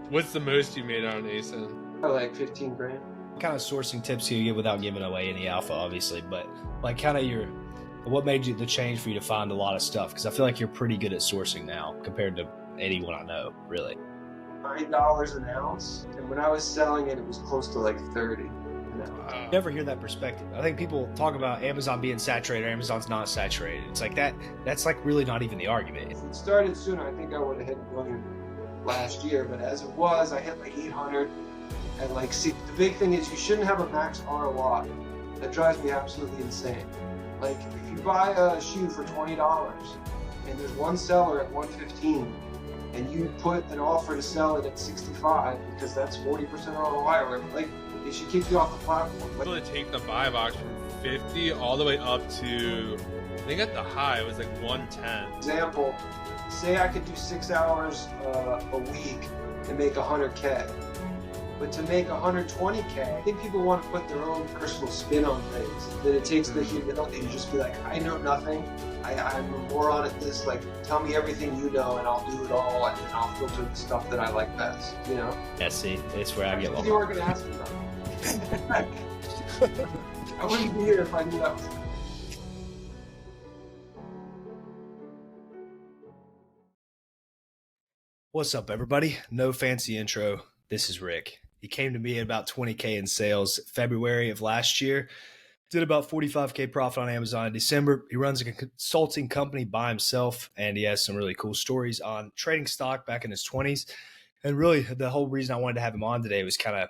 What's the most you made on an ASIN? Like 15 grand. Kind of sourcing tips you give without giving away any alpha, obviously, but like kind of what made you the change for you to find a lot of stuff? Because I feel like you're pretty good at sourcing now compared to anyone I know, really. $9 an ounce, and when I was selling it, it was close to like 30 an ounce. You never hear that perspective. I think people talk about Amazon being saturated or Amazon's not saturated. It's like that's like really not even the argument. If it started sooner, I think I would have hit $1 million last year, but as it was, I hit like 800. And like, see, the big thing is you shouldn't have a max ROI. That drives me absolutely insane. Like, if you buy a shoe for $20 and there's one seller at $115 and you put an offer to sell it at 65 because that's 40% ROI or whatever, like, they should kick you off the platform. Like, to take the buy box from 50 all the way up to, I think at the high it was like 110. Example, say I could do 6 hours a week and make 100K. But to make 120K, I think people want to put their own personal spin on things. Then it takes the humility to just be like, I know nothing. I'm a moron at this. Like, tell me everything you know, and I'll do it all, and then I'll filter the stuff that I like best. You know? Yeah, see, it's where I get lost. You weren't going to ask me that. I wouldn't be here if I knew that was. What's up, everybody? No fancy intro. This is Rick. He came to me at about 20K in sales February of last year. Did about 45K profit on Amazon in December. He runs a consulting company by himself, and he has some really cool stories on trading stock back in his 20s. And really, the whole reason I wanted to have him on today was kind of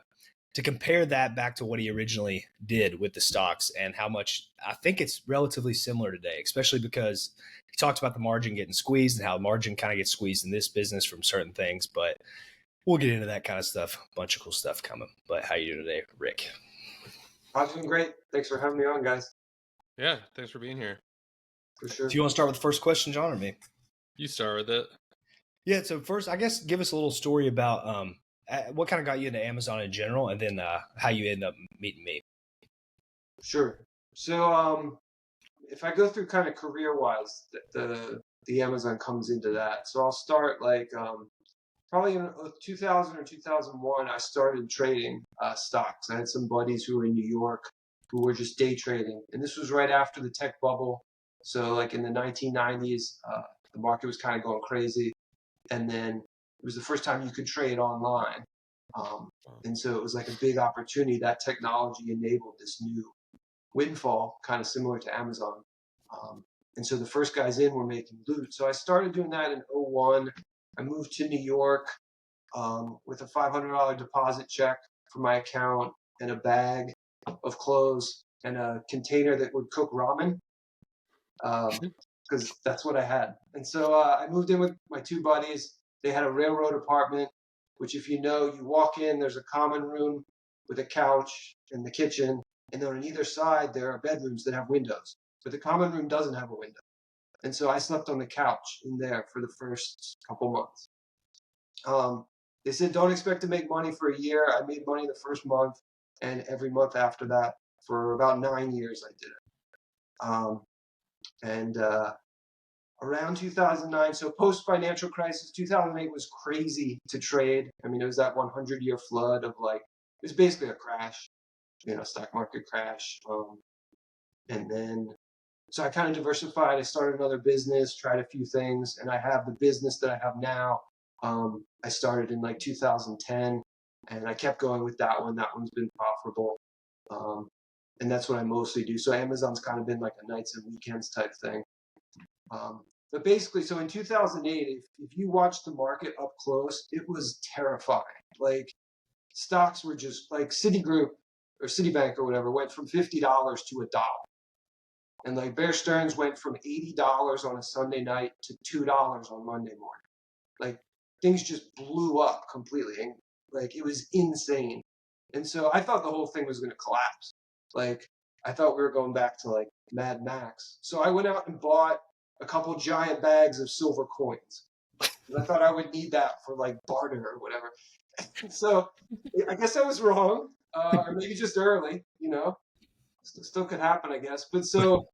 to compare that back to what he originally did with the stocks and how much I think it's relatively similar today, especially because he talked about the margin getting squeezed and how the margin kind of gets squeezed in this business from certain things, but we'll get into that kind of stuff. A bunch of cool stuff coming. But how you doing today, Rick? I'm doing great. Thanks for having me on, guys. Yeah, thanks for being here. For sure. Do you want to start with the first question, John, or me? You start with it. Yeah, so first, I guess give us a little story about what kind of got you into Amazon in general, and then how you ended up meeting me. Sure. So if I go through kind of career-wise, the Amazon comes into that. So I'll start like probably in 2000 or 2001, I started trading stocks. I had some buddies who were in New York who were just day trading. And this was right after the tech bubble. So like in the 1990s, the market was kind of going crazy. And then it was the first time you could trade online. And so it was like a big opportunity. That technology enabled this new windfall, kind of similar to Amazon. And so the first guys in were making loot. So I started doing that in 2001. I moved to New York with a $500 deposit check for my account and a bag of clothes and a container that would cook ramen because that's what I had. And so I moved in with my two buddies. They had a railroad apartment, which if you know, you walk in, there's a common room with a couch and the kitchen. And then on either side, there are bedrooms that have windows. But the common room doesn't have a window. And so I slept on the couch in there for the first couple months. They said, don't expect to make money for a year. I made money the first month, and every month after that for about 9 years I did it. Around 2009, so post-financial crisis, 2008 was crazy to trade. I mean, it was that 100-year flood of like, it was basically a crash, stock market crash. And then so I kind of diversified. I started another business, tried a few things, and I have the business that I have now. I started in like 2010, and I kept going with that one. That one's been profitable, and that's what I mostly do. So Amazon's kind of been like a nights and weekends type thing. But basically, so in 2008, if you watch the market up close, it was terrifying. Like stocks were just like Citigroup or Citibank or whatever went from $50 to $1. And like Bear Stearns went from $80 on a Sunday night to $2 on Monday morning. Like things just blew up completely. And like it was insane. And so I thought the whole thing was going to collapse. Like I thought we were going back to like Mad Max. So I went out and bought a couple giant bags of silver coins. And I thought I would need that for like barter or whatever. So I guess I was wrong, or maybe just early, still could happen, I guess. But so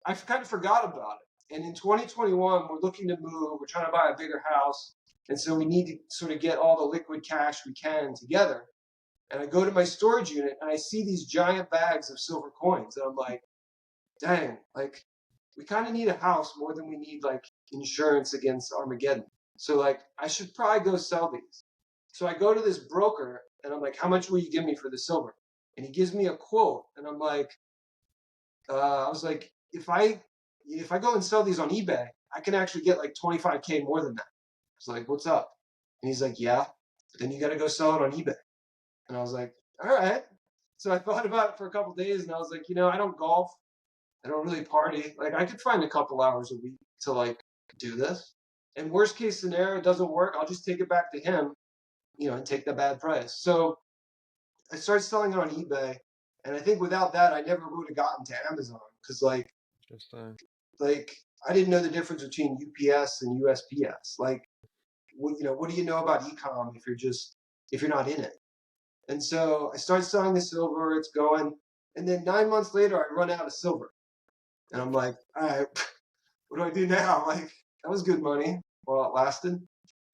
I kind of forgot about it. And in 2021, we're looking to move. We're trying to buy a bigger house. And so we need to sort of get all the liquid cash we can together. And I go to my storage unit and I see these giant bags of silver coins. And I'm like, dang, like we kind of need a house more than we need like insurance against Armageddon. So like I should probably go sell these. So I go to this broker and I'm like, how much will you give me for the silver? And he gives me a quote. And I'm like, I was like, if I go and sell these on eBay, I can actually get like 25K more than that. I was like, what's up? And he's like, yeah, but then you got to go sell it on eBay. And I was like, all right. So I thought about it for a couple of days and I was like, I don't golf. I don't really party. Like I could find a couple hours a week to like do this. And worst case scenario, it doesn't work. I'll just take it back to him, and take the bad price. So I started selling it on eBay. And I think without that, I never would have gotten to Amazon because like I didn't know the difference between UPS and USPS. Like, what do you know about e-com if you're not in it? And so I started selling the silver. It's going, and then 9 months later, I run out of silver, and I'm like, all right, what do I do now? Like, that was good money while it lasted.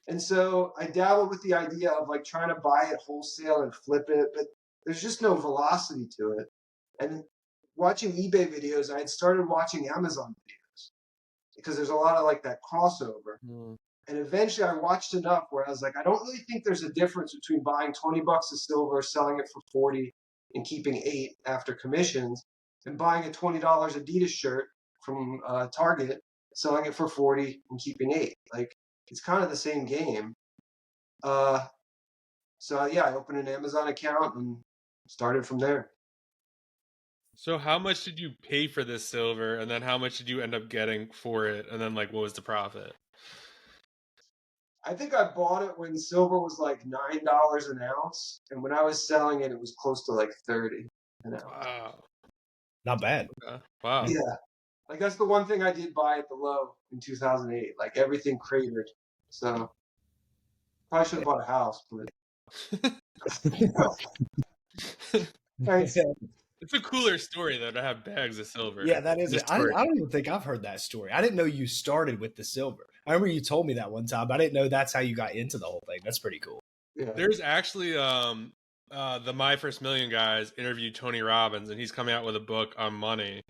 And so I dabbled with the idea of like trying to buy it wholesale and flip it, but there's just no velocity to it. And watching eBay videos, I had started watching Amazon videos because there's a lot of like that crossover. And eventually I watched enough where I was like, I don't really think there's a difference between buying 20 bucks of silver, selling it for 40 and keeping 8 after commissions, and buying a $20 Adidas shirt from Target, selling it for 40 and keeping 8. Like, it's kind of the same game. So yeah, I opened an Amazon account and started from there. So how much did you pay for this silver, and then how much did you end up getting for it, and then like what was the profit? I think I bought it when silver was like $9 an ounce, and when I was selling it, it was close to like 30 an ounce. Wow, Not bad. okay. Wow. Yeah, like that's the one thing I did buy at the low in 2008. Like everything cratered, so probably should have bought a house, but thanks. It's a cooler story though to have bags of silver. Yeah, that is This it. I story. don't even think I've heard that story. I didn't know you started with the silver. I remember you told me that one time, but I didn't know that's how you got into the whole thing. That's pretty cool. Yeah. There's actually the My First Million guys interviewed Tony Robbins, and he's coming out with a book on money.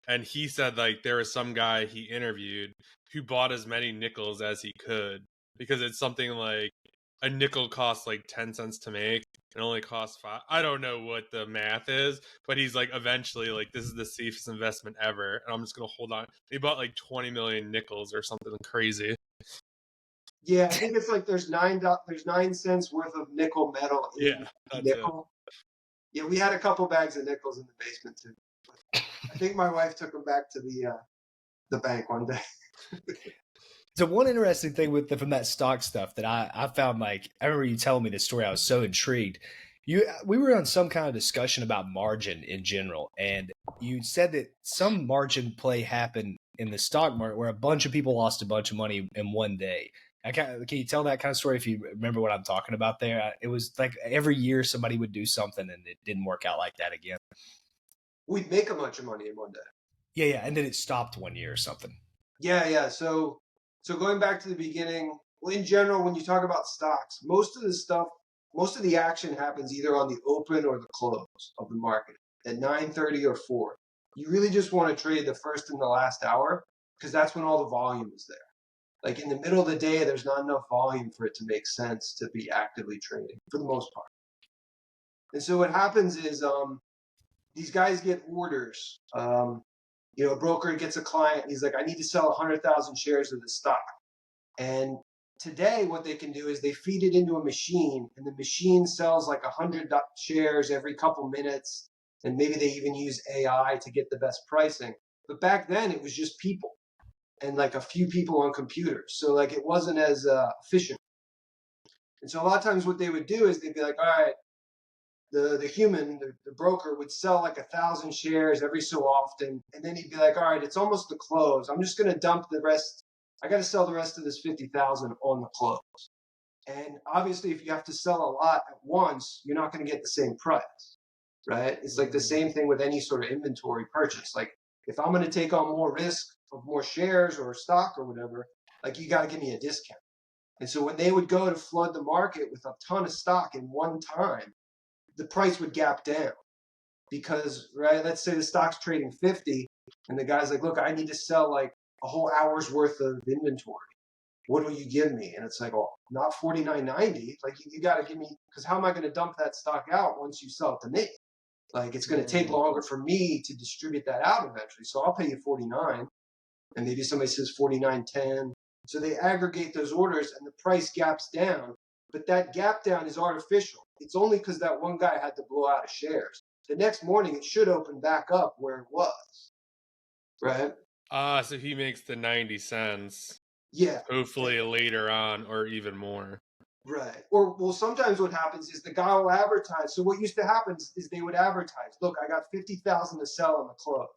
And he said like there was some guy he interviewed who bought as many nickels as he could because it's something like a nickel costs like 10 cents to make and only costs 5. I don't know what the math is, but he's like eventually like this is the safest investment ever, and I'm just gonna hold on. He bought like 20 million nickels or something crazy. Yeah, I think it's like there's 9 cents worth of nickel metal in nickel. Yeah, we had a couple bags of nickels in the basement too. I think my wife took them back to the bank one day. So one interesting thing from that stock stuff that I found, like, I remember you telling me this story. I was so intrigued. We were on some kind of discussion about margin in general, and you said that some margin play happened in the stock market where a bunch of people lost a bunch of money in one day. Can you tell that kind of story if you remember what I'm talking about there? It was like every year somebody would do something and it didn't work out like that again. We'd make a bunch of money in one day. Yeah, and then it stopped one year or something. Yeah. So going back to the beginning, well, in general, when you talk about stocks, most of the action happens either on the open or the close of the market at 9:30 or 4. You really just want to trade the first and the last hour because that's when all the volume is there. Like in the middle of the day, there's not enough volume for it to make sense to be actively trading for the most part. And so what happens is these guys get orders. A broker gets a client and he's like, I need to sell 100,000 shares of this stock. And today what they can do is they feed it into a machine and the machine sells like 100 shares every couple minutes. And maybe they even use AI to get the best pricing. But back then it was just people and like a few people on computers. So like it wasn't as efficient. And so a lot of times what they would do is they'd be like, all right, the broker would sell like 1,000 shares every so often. And then he'd be like, all right, it's almost the close. I'm just going to dump the rest. I got to sell the rest of this 50,000 on the close. And obviously, if you have to sell a lot at once, you're not going to get the same price, right? It's like the same thing with any sort of inventory purchase. Like if I'm going to take on more risk of more shares or stock or whatever, like you got to give me a discount. And so when they would go to flood the market with a ton of stock in one time, the price would gap down because, right, let's say the stock's trading 50 and the guy's like, look, I need to sell like a whole hour's worth of inventory. What will you give me? And it's like, oh, not $49.90. Like you got to give me, because how am I going to dump that stock out once you sell it to me? Like it's going to take longer for me to distribute that out eventually. So I'll pay you 49, and maybe somebody says 49.10. So they aggregate those orders and the price gaps down, but that gap down is artificial. It's only because that one guy had to blow out his shares. The next morning it should open back up where it was, right? So he makes the 90 cents. Yeah. Hopefully later on, or even more. Right. Or, well, sometimes what happens is the guy will advertise. So what used to happen is they would advertise, look, I got 50,000 to sell on the close.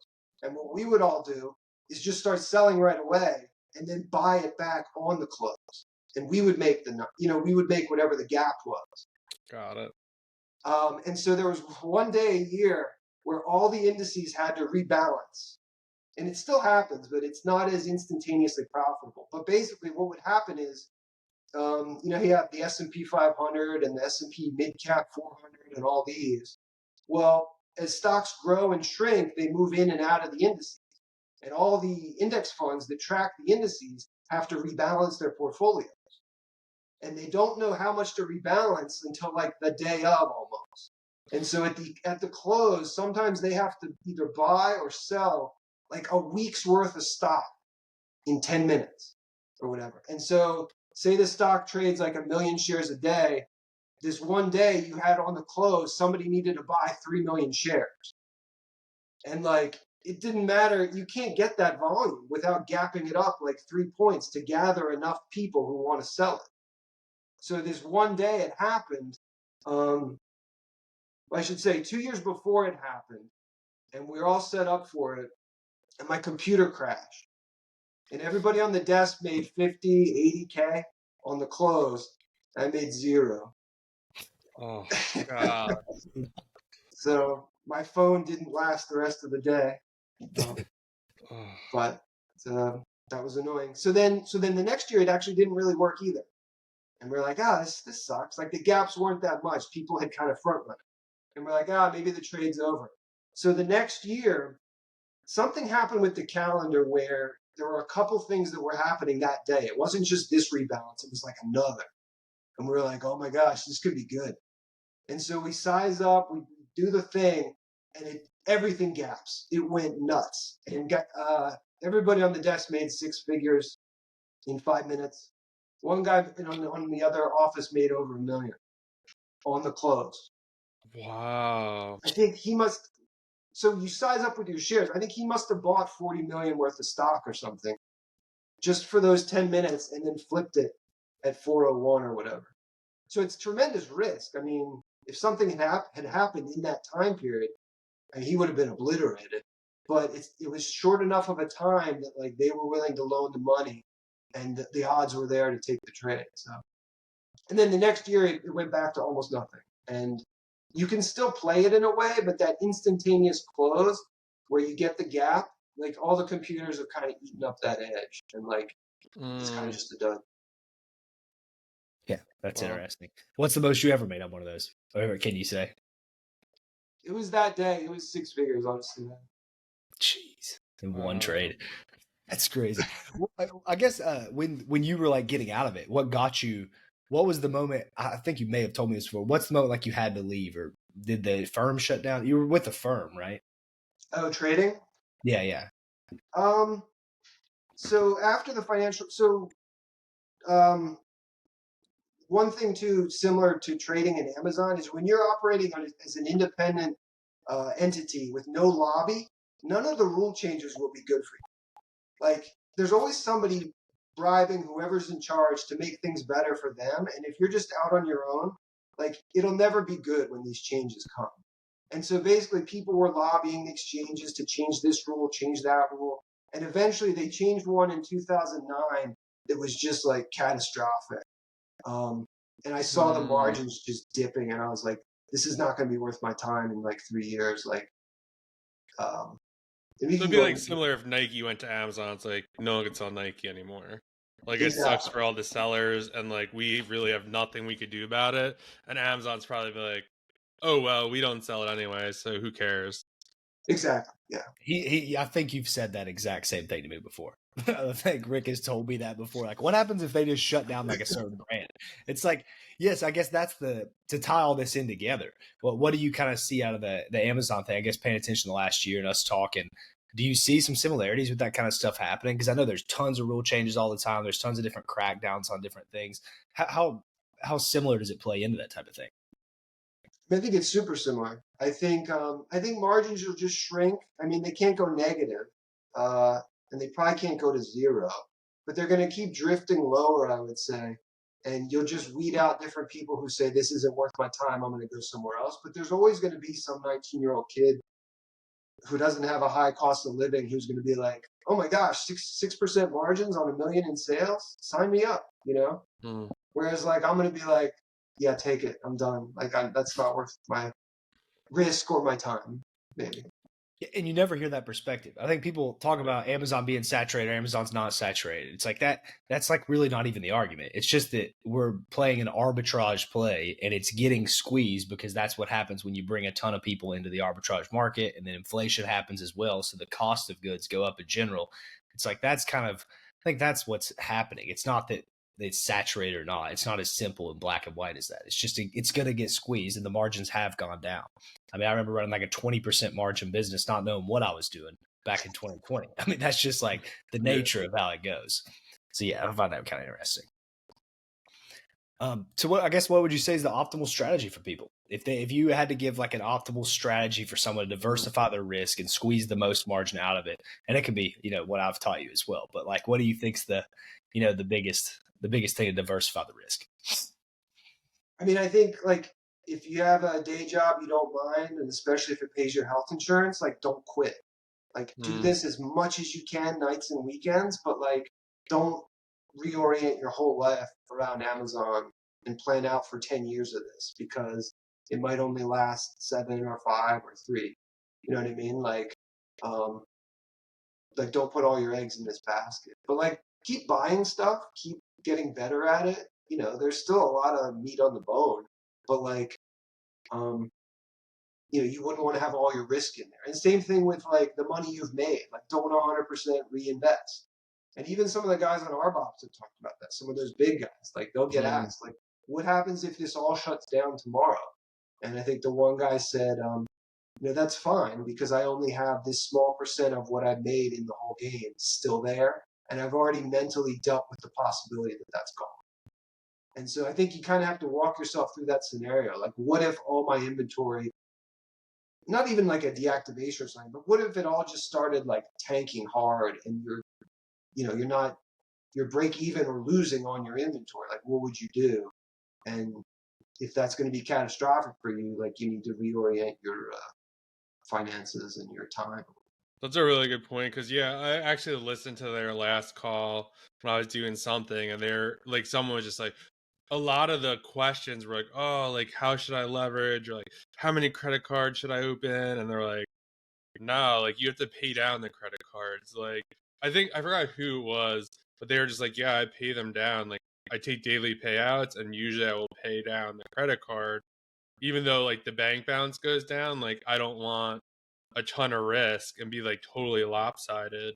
And what we would all do is just start selling right away and then buy it back on the close. And we would make we would make whatever the gap was. Got it. And so there was one day a year where all the indices had to rebalance. And it still happens, but it's not as instantaneously profitable. But basically what would happen is, you have the S&P 500 and the S&P Mid-Cap 400 and all these. Well, as stocks grow and shrink, they move in and out of the indices. And all the index funds that track the indices have to rebalance their portfolios. And they don't know how much to rebalance until like the day of almost. And so at the close, sometimes they have to either buy or sell like a week's worth of stock in 10 minutes or whatever. And so say the stock trades like 1 million shares a day. This one day you had on the close, somebody needed to buy 3 million shares. And like, it didn't matter. You can't get that volume without gapping it up like 3 points to gather enough people who want to sell it. So this one day it happened. I should say 2 years before it happened, and we were all set up for it. And my computer crashed. And everybody on the desk made 50, 80K on the close. I made 0. Oh, God. So my phone didn't last the rest of the day. But that was annoying. So then the next year, it actually didn't really work either. And we're like, this sucks. Like the gaps weren't that much. People had kind of front run it. And we're like, maybe the trade's over. So the next year, something happened with the calendar where there were a couple things that were happening that day. It wasn't just this rebalance. It was like another. And we were like, oh my gosh, this could be good. And so we size up, we do the thing, and everything gaps. It went nuts. And everybody on the desk made 6 figures in 5 minutes. One guy on the other office made over $1 million on the close. Wow. I think he must. So you size up with your shares. I think he must have bought 40 million worth of stock or something just for those 10 minutes and then flipped it at 401 or whatever. So it's tremendous risk. I mean, if something had happened in that time period, he would have been obliterated. But it was short enough of a time that like they were willing to loan the money and the odds were there to take the trade. So, and then the next year it went back to almost nothing. And you can still play it in a way, but that instantaneous close where you get the gap, like all the computers have kind of eaten up that edge, and like it's kind of just a dud. Yeah, that's interesting. What's the most you ever made on one of those? Or can you say? It was that day. It was 6 figures, honestly. Jeez, in one trade. That's crazy. I guess when you were like getting out of it, what got you? What was the moment? I think you may have told me this before. What's the moment like you had to leave, or did the firm shut down? You were with the firm, right? Oh, trading? Yeah. So after the financial, one thing too, similar to trading in Amazon, is when you're operating as an independent entity with no lobby, none of the rule changes will be good for you. Like, there's always somebody bribing whoever's in charge to make things better for them. And if you're just out on your own, like, it'll never be good when these changes come. And so basically people were lobbying exchanges to change this rule, change that rule. And eventually they changed one in 2009 that was just like catastrophic. And I saw the margins just dipping, and I was like, this is not going to be worth my time in like 3 years. Like, it'd be like similar if Nike went to Amazon. It's like, no one can sell Nike anymore. Like it sucks Exactly. for all the sellers, and like we really have nothing we could do about it. And Amazon's probably be like, oh well, we don't sell it anyway, so who cares? Exactly. Yeah. I think you've said that exact same thing to me before. I think Rick has told me that before. Like, what happens if they just shut down like a certain brand? It's like, yes, I guess that's to tie all this in together. Well, what do you kind of see out of the Amazon thing? I guess paying attention to last year and us talking. Do you see some similarities with that kind of stuff happening? Because I know there's tons of rule changes all the time. There's tons of different crackdowns on different things. How similar does it play into that type of thing? I think it's super similar. I think margins will just shrink. I mean, they can't go negative, and they probably can't go to zero, but they're going to keep drifting lower, I would say. And you'll just weed out different people who say this isn't worth my time. I'm going to go somewhere else. But there's always going to be some 19-year-old kid who doesn't have a high cost of living who's going to be like, oh my gosh, 6% margins on $1 million in sales, sign me up, you know. Whereas like I'm going to be like, yeah, take it. I'm done. Like that's not worth my risk or my time, maybe. And you never hear that perspective. I think people talk about Amazon being saturated, or Amazon's not saturated. It's like that's like really not even the argument. It's just that we're playing an arbitrage play and it's getting squeezed because that's what happens when you bring a ton of people into the arbitrage market, and then inflation happens as well. So the cost of goods go up in general. It's like I think that's what's happening. It's not that it's saturated or not. It's not as simple and black and white as that. It's just it's going to get squeezed, and the margins have gone down. I mean, I remember running like a 20% margin business, not knowing what I was doing back in 2020. I mean, that's just like the nature of how it goes. So yeah, I find that kind of interesting. So what would you say is the optimal strategy for people? If you had to give like an optimal strategy for someone to diversify their risk and squeeze the most margin out of it, and it can be, what I've taught you as well, but like, what do you think's the biggest thing to diversify the risk? I mean, I think like if you have a day job you don't mind, and especially if it pays your health insurance, like don't quit. Like do this as much as you can, nights and weekends, but like don't reorient your whole life around Amazon and plan out for 10 years of this, because it might only last 7 or 5 or 3. You know what I mean? Like don't put all your eggs in this basket. But like keep buying stuff, keep getting better at it. There's still a lot of meat on the bone, but like you wouldn't want to have all your risk in there. And same thing with like the money you've made. Like don't 100% reinvest. And even some of the guys on RBOPs have talked about that. Some of those big guys, like they'll get asked, like, what happens if this all shuts down tomorrow? And I think the one guy said, that's fine because I only have this small percent of what I've made in the whole game still there. And I've already mentally dealt with the possibility that that's gone. And so I think you kind of have to walk yourself through that scenario. Like, what if all my inventory, not even like a deactivation or something, but what if it all just started like tanking hard and you're break even or losing on your inventory? Like, what would you do? And if that's going to be catastrophic for you, like you need to reorient your finances and your time. That's a really good point, because I actually listened to their last call when I was doing something, and they're like, someone was just like, a lot of the questions were like, oh, like how should I leverage, or like how many credit cards should I open? And they're like, no, like you have to pay down the credit cards. Like I forgot who it was, but they were just like, yeah, I pay them down. Like I take daily payouts, and usually I will pay down the credit card, even though like the bank balance goes down. Like I don't want a ton of risk and be like totally lopsided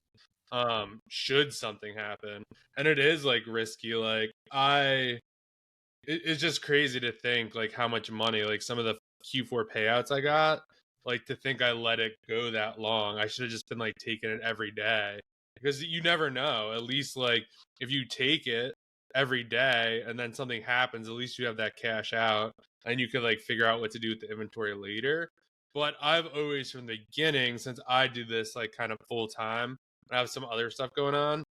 should something happen. And it is like risky. Like it's just crazy to think like how much money, like some of the Q4 payouts I got, like to think I let it go that long. I should have just been like taking it every day, because you never know. At least like if you take it every day and then something happens, at least you have that cash out and you could like figure out what to do with the inventory later. But I've always from the beginning, since I do this like kind of full time, I have some other stuff going on,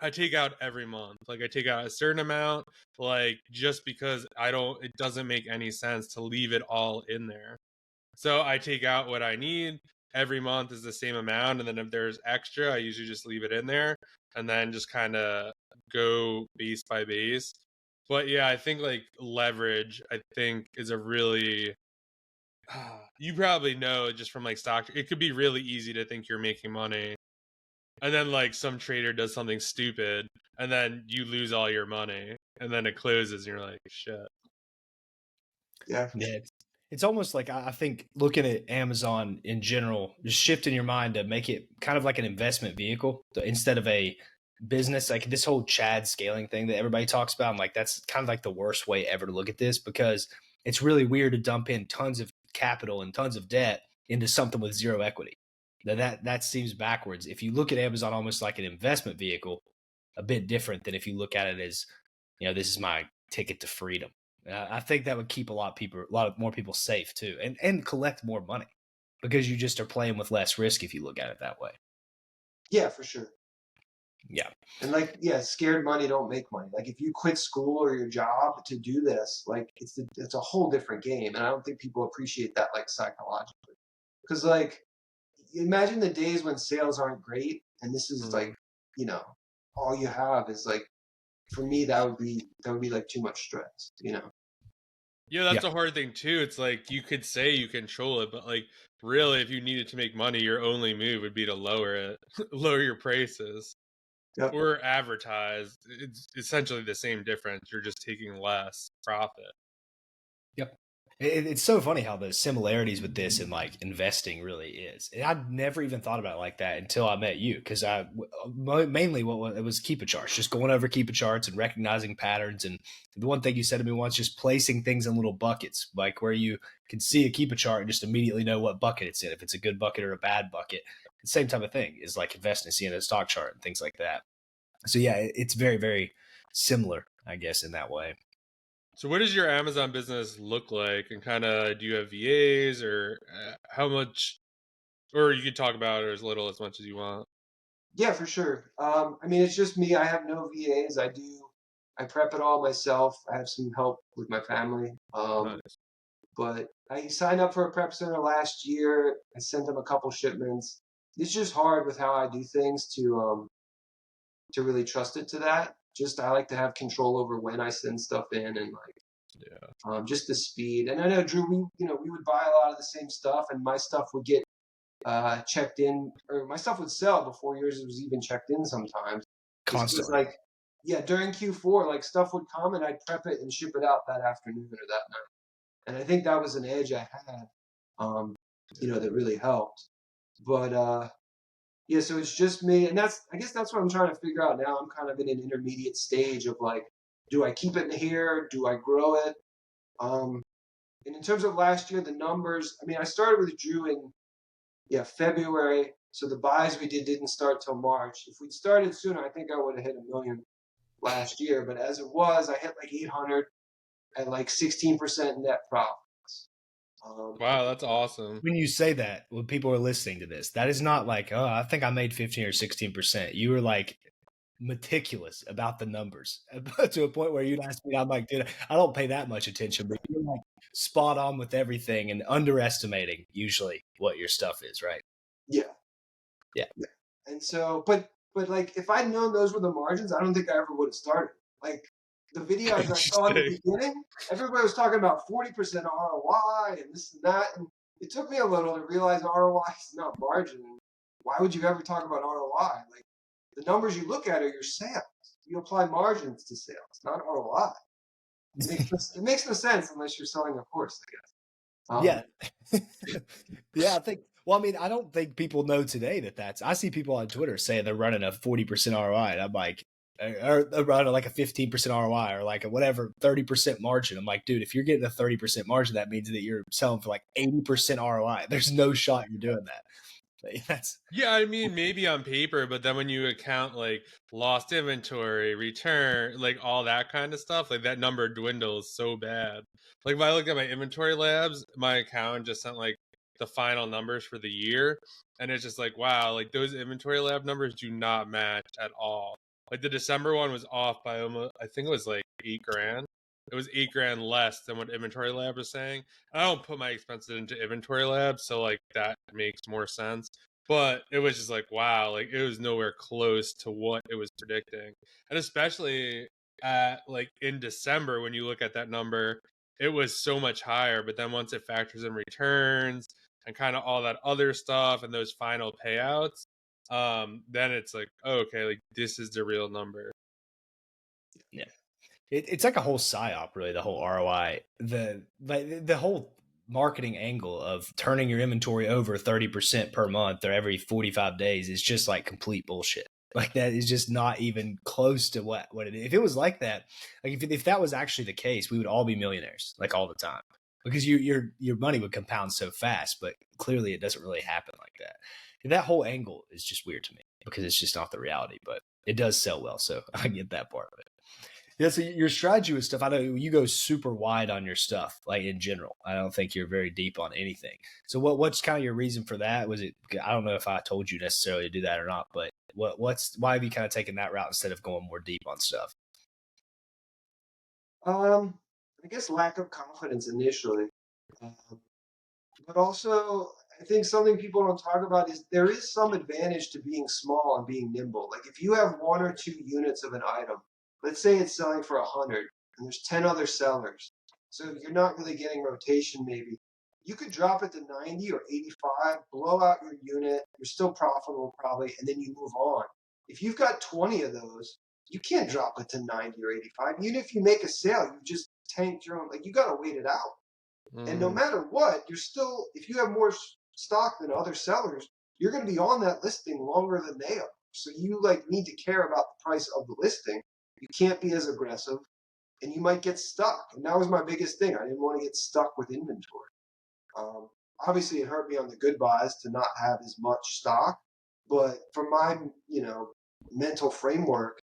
I take out every month. Like I take out a certain amount, like just because it doesn't make any sense to leave it all in there. So I take out what I need. Every month is the same amount. And then if there's extra, I usually just leave it in there and then just kind of go base by base. But yeah, I think like leverage, I think is a really, you probably know just from like stock, it could be really easy to think you're making money and then like some trader does something stupid, and then you lose all your money, and then it closes, and you're like, shit. Yeah. Yeah, it's almost like I think looking at Amazon in general, just shifting your mind to make it kind of like an investment vehicle instead of a business. Like this whole Chad scaling thing that everybody talks about, I'm like, that's kind of like the worst way ever to look at this, because it's really weird to dump in tons of capital and tons of debt into something with zero equity. That seems backwards. If you look at Amazon almost like an investment vehicle, a bit different than if you look at it as, this is my ticket to freedom. I think that would keep a lot more people safe too, and collect more money, because you just are playing with less risk if you look at it that way. Yeah, for sure. Yeah. And like, yeah, scared money don't make money. Like if you quit school or your job to do this, like it's a whole different game. And I don't think people appreciate that like psychologically. Because like, imagine the days when sales aren't great, and this is like, all you have is like, for me, that would be like too much stress, Yeah, that's a hard thing too. It's like you could say you control it, but like really, if you needed to make money, your only move would be to lower it, lower your prices, Yep. or advertise. It's essentially the same difference. You're just taking less profit. Yep. It's so funny how the similarities with this and like investing really is. And I'd never even thought about it like that until I met you, because mainly what it was keep a charts, just going over keep a charts and recognizing patterns. And the one thing you said to me once, just placing things in little buckets, like where you can see a keep a chart and just immediately know what bucket it's in, if it's a good bucket or a bad bucket. The same type of thing is like investing, seeing a stock chart and things like that. So yeah, it's very, very similar, I guess, in that way. So what does your Amazon business look like, and kind of do you have VAs, or how much, or you can talk about it as little as much as you want? Yeah, for sure. I mean, it's just me. I have no VAs. I prep it all myself. I have some help with my family. Nice. But I signed up for a prep center last year. I sent them a couple shipments. It's just hard with how I do things to really trust it to that. Just I like to have control over when I send stuff in, and like just the speed. And I know Drew, we would buy a lot of the same stuff, and my stuff would get checked in, or my stuff would sell before yours was even checked in sometimes. Constantly. Like, yeah, during Q4, like stuff would come and I'd prep it and ship it out that afternoon or that night. And I think that was an edge I had, that really helped. But yeah, so it's just me, and I guess that's what I'm trying to figure out now. I'm kind of in an intermediate stage of like, do I keep it in here? Do I grow it? And in terms of last year, the numbers, I mean, I started with Drew in February. So the buys we didn't start till March. If we'd started sooner, I think I would have hit 1 million last year. But as it was, I hit like 800 at like 16% net profits. Wow, that's awesome. When you say that, when people are listening to this, that is not like, oh, I think I made 15 or 16%. You were like meticulous about the numbers to a point where you'd ask me, I'm like, dude, I don't pay that much attention, but you're like spot on with everything and underestimating usually what your stuff is, right? Yeah. Yeah. And so, but like, if I'd known those were the margins, I don't think I ever would have started. Like, the videos I saw in the beginning, everybody was talking about 40% ROI and this and that. And it took me a little to realize ROI is not margin. Why would you ever talk about ROI? Like, the numbers you look at are your sales. You apply margins to sales, not ROI. It makes no sense unless you're selling a course, I guess. Yeah. Yeah, I think, well, I mean, I don't think people know today I see people on Twitter saying they're running a 40% ROI. And I'm like, or running like a 15% ROI or like a whatever 30% margin. I'm like, dude, if you're getting a 30% margin, that means that you're selling for like 80% ROI. There's no shot you're doing that. Yeah, I mean, maybe on paper, but then when you account like lost inventory, return, like all that kind of stuff, like that number dwindles so bad. Like if I look at my inventory labs, my account just sent like the final numbers for the year, and it's just like, wow, like those inventory lab numbers do not match at all. Like the December one was off by almost, I think it was like $8,000. It was $8,000 less than what inventory lab was saying. I don't put my expenses into inventory lab, so like that makes more sense. But it was just like, wow, like it was nowhere close to what it was predicting. And especially at like in December, when you look at that number, it was so much higher. But then once it factors in returns and kind of all that other stuff and those final payouts, then it's like, oh, okay, like this is the real number. Yeah. It's like a whole psyop, really, the whole ROI. The whole marketing angle of turning your inventory over 30% per month or every 45 days is just like complete bullshit. Like that is just not even close to what it is. If it was like that, like if that was actually the case, we would all be millionaires like all the time because your money would compound so fast. But clearly, it doesn't really happen like that. That whole angle is just weird to me because it's just not the reality. But it does sell well, so I get that part of it. Yeah, so your strategy with stuff, I know you go super wide on your stuff, like in general. I don't think you're very deep on anything. So what's kind of your reason for that? Was it, I don't know if I told you necessarily to do that or not, but why have you kind of taken that route instead of going more deep on stuff? I guess lack of confidence initially, um, but also I think something people don't talk about is there is some advantage to being small and being nimble. Like if you have 1 or 2 units of an item, let's say it's selling for 100, and there's 10 other sellers, so you're not really getting rotation. Maybe you could drop it to 90 or 85, blow out your unit. You're still profitable probably, and then you move on. If you've got 20 of those, you can't drop it to 90 or 85. Even if you make a sale, you just tanked your own. Like you got to wait it out. And no matter what, you're still, if you have more stock than other sellers, you're going to be on that listing longer than they are. So you like need to care about the price of the listing. You can't be as aggressive, and you might get stuck. And that was my biggest thing. I didn't want to get stuck with inventory. Obviously, it hurt me on the good buys to not have as much stock, but for my mental framework,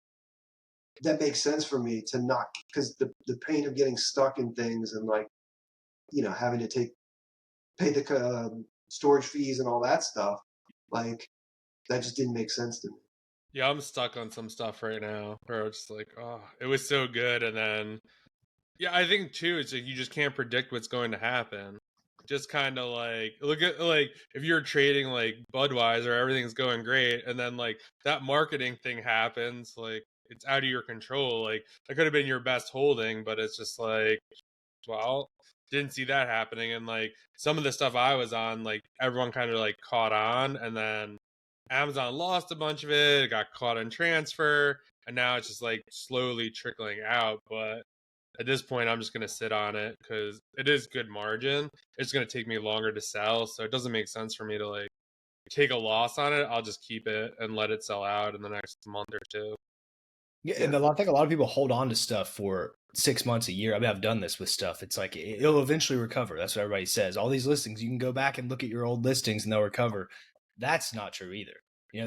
that makes sense for me to not, because the pain of getting stuck in things and like having to pay the storage fees and all that stuff, like that just didn't make sense to me. Yeah, I'm stuck on some stuff right now where it's like, oh, it was so good, and then yeah, I think too, it's like you just can't predict what's going to happen. Just kind of like look at like if you're trading like Budweiser, everything's going great, and then like that marketing thing happens, like it's out of your control. Like that could have been your best holding, but it's just like, well, didn't see that happening. And like some of the stuff I was on, like everyone kind of like caught on, and then Amazon lost a bunch of it, got caught in transfer, and now it's just like slowly trickling out. But at this point, I'm just going to sit on it because it is good margin. It's going to take me longer to sell. So it doesn't make sense for me to like take a loss on it. I'll just keep it and let it sell out in the next month or two. Yeah, and I think a lot of people hold on to stuff for 6 months, a year. I mean, I've done this with stuff. It's like it'll eventually recover. That's what everybody says. All these listings, you can go back and look at your old listings and they'll recover. That's not true either.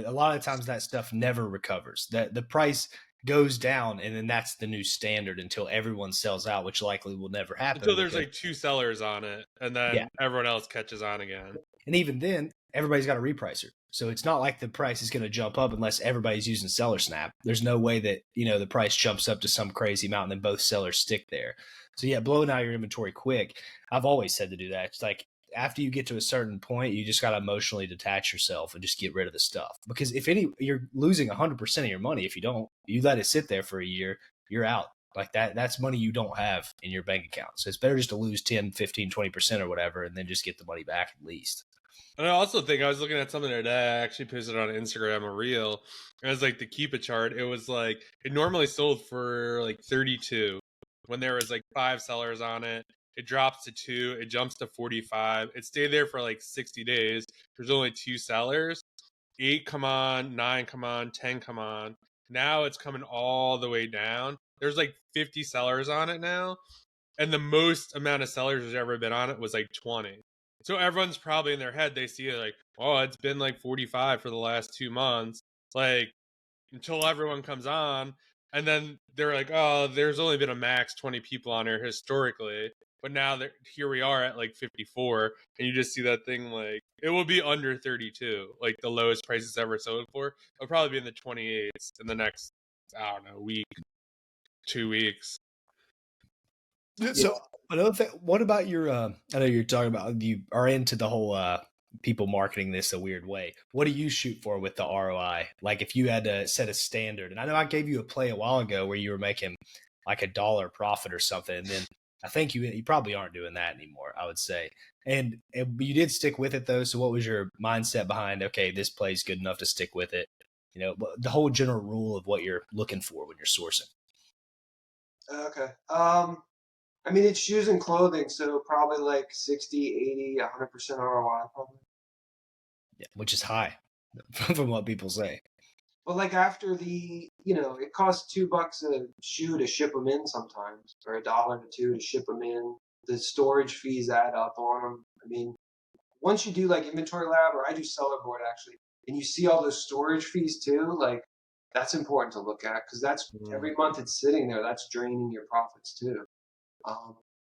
A lot of times that stuff never recovers. That the price goes down, and then that's the new standard until everyone sells out, which likely will never happen. Until there's like 2 sellers on it, and then Yeah. everyone else catches on again. And even then, everybody's got a repricer. So it's not like the price is going to jump up unless everybody's using seller snap. There's no way that, the price jumps up to some crazy amount and then both sellers stick there. So yeah, blowing out your inventory quick. I've always said to do that. It's like after you get to a certain point, you just got to emotionally detach yourself and just get rid of the stuff. Because you're losing 100% of your money if you don't. You let it sit there for a year, you're out. Like that's money you don't have in your bank account. So it's better just to lose 10, 15, 20% or whatever and then just get the money back at least. And I also think I was looking at something today. I actually posted on Instagram a reel. It was like the keep it chart. It was like it normally sold for like 32 when there was like 5 sellers on it. It drops to 2. It jumps to 45. It stayed there for like 60 days. There's only 2 sellers. 8 come on, 9 come on, 10 come on. Now it's coming all the way down. There's like 50 sellers on it now. And the most amount of sellers there's ever been on it was like 20. So everyone's probably in their head, they see it like, oh, it's been like 45 for the last 2 months. Like until everyone comes on. And then they're like, oh, there's only been a max 20 people on here historically. But now here we are at like 54. And you just see that thing like, it will be under 32. Like the lowest price it's ever sold for. It'll probably be in the 28s in the next, I don't know, week, 2 weeks. So another thing, what about your, I know you're talking about, you are into the whole people marketing this a weird way. What do you shoot for with the ROI? Like if you had to set a standard, and I know I gave you a play a while ago where you were making like $1 profit or something, and then I think you probably aren't doing that anymore, I would say. And you did stick with it though. So what was your mindset behind, okay, this play's good enough to stick with it? You know, the whole general rule of what you're looking for when you're sourcing. Okay. I mean, it's shoes and clothing, so probably like 60, 80, 100% ROI probably. Yeah, which is high from what people say. But like after it costs $2 a shoe to ship them in sometimes, or $1 to $2 to ship them in. The storage fees add up on them. I mean, once you do like inventory lab, or I do seller board actually, and you see all those storage fees too, like that's important to look at because that's every month it's sitting there. That's draining your profits too.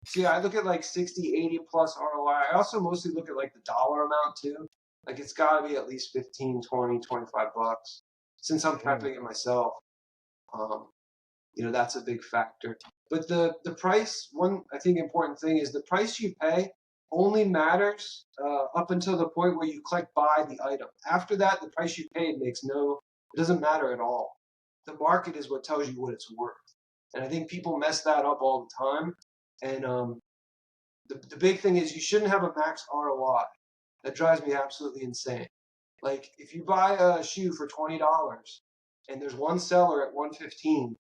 So yeah, I look at like 60, 80 plus ROI. I also mostly look at like the dollar amount too. Like it's got to be at least 15, 20, 25 bucks. Since I'm calculating it myself, that's a big factor. But the price, one I think important thing is the price you pay only matters up until the point where you click buy the item. After that, the price you paid it doesn't matter at all. The market is what tells you what it's worth. And I think people mess that up all the time. And the big thing is you shouldn't have a max ROI. That drives me absolutely insane. Like if you buy a shoe for $20 and there's one seller at $115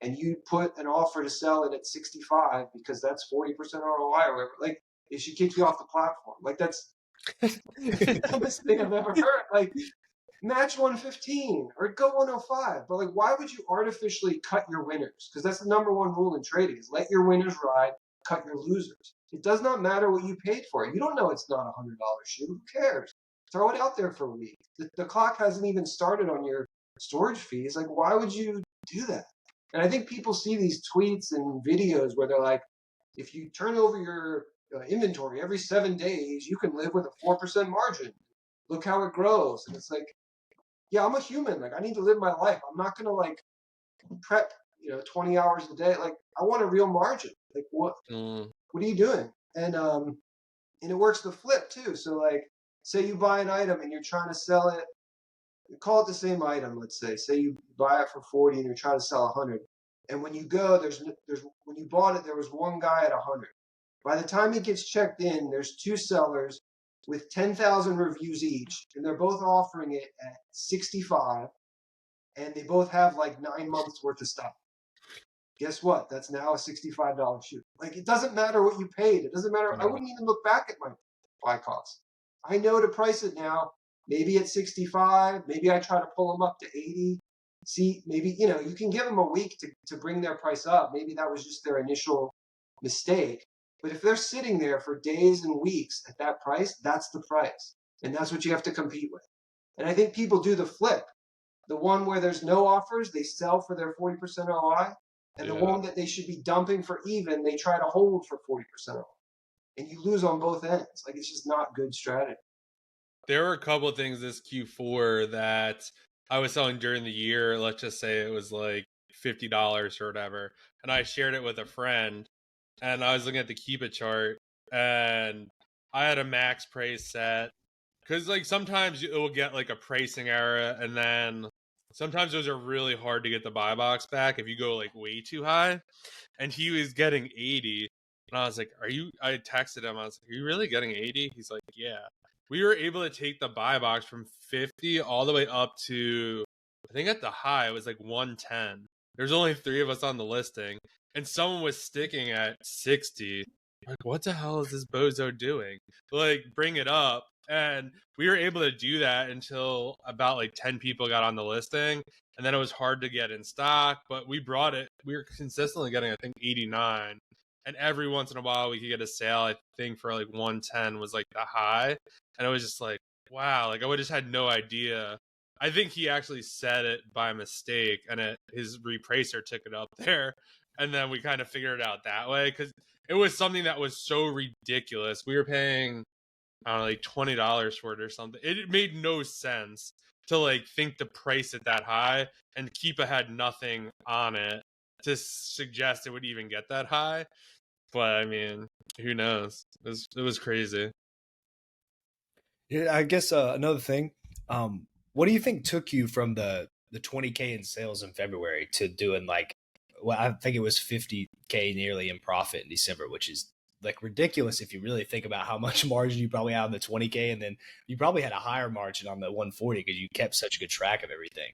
and you put an offer to sell it at $65 because that's 40% ROI or whatever, like it should kick you off the platform. Like that's the dumbest thing I've ever heard. Like match 115 or go 105. But like why would you artificially cut your winners? Because that's the number one rule in trading is let your winners ride, cut your losers. It does not matter what you paid for it. You don't know it's not a $100 shoe. Who cares? Throw it out there for a week. The clock hasn't even started on your storage fees. Like, why would you do that? And I think people see these tweets and videos where they're like, if you turn over your inventory every 7 days, you can live with a 4% margin. Look how it grows. And it's like, yeah, I'm a human. Like, I need to live my life. I'm not going to like prep, 20 hours a day. Like, I want a real margin. Like, what are you doing? And it works the flip too. So like, say you buy an item and you're trying to sell it, call it the same item, let's say you buy it for 40 and you're trying to sell 100. And when you go, there's when you bought it, there was one guy at 100. By the time it gets checked in, there's two sellers with 10,000 reviews each, and they're both offering it at 65, and they both have like 9 months worth of stock. Guess what? That's now a $65 shoe. Like, it doesn't matter what you paid. It doesn't matter. I wouldn't even look back at my buy cost. I know to price it now, maybe at 65. Maybe I try to pull them up to 80. See, maybe, you can give them a week to bring their price up. Maybe that was just their initial mistake. But if they're sitting there for days and weeks at that price, that's the price. And that's what you have to compete with. And I think people do the flip. The one where there's no offers, they sell for their 40% ROI. And the one that they should be dumping for even, they try to hold for 40% off. And you lose on both ends. Like, it's just not good strategy. There were a couple of things this Q4 that I was selling during the year. Let's just say it was like $50 or whatever. And I shared it with a friend. And I was looking at the Keep It chart. And I had a max price set. Because like sometimes it will get like a pricing error. And then sometimes those are really hard to get the buy box back if you go like way too high. And he was getting 80. And I was like, I texted him. I was like, are you really getting 80? He's like, yeah. We were able to take the buy box from 50 all the way up to, I think at the high, it was like 110. There's only 3 of us on the listing. And someone was sticking at 60. Like, what the hell is this bozo doing? Like, bring it up. And we were able to do that until about like 10 people got on the listing. And then it was hard to get in stock, but we brought it. We were consistently getting, I think, 89. And every once in a while we could get a sale, I think, for like 110 was like the high. And it was just like, wow, like I would just had no idea. I think he actually said it by mistake and his repricer took it up there. And then we kind of figured it out that way because it was something that was so ridiculous. We were paying, I don't know, like $20 for it or something. It made no sense to like think to price it that high and Keepa had nothing on it to suggest it would even get that high. But I mean, who knows? It was crazy. Yeah, I guess another thing. What do you think took you from the 20K in sales in February to doing like well, I think it was 50K nearly in profit in December, which is like ridiculous if you really think about how much margin you probably had on the 20K, and then you probably had a higher margin on the 140 because you kept such a good track of everything.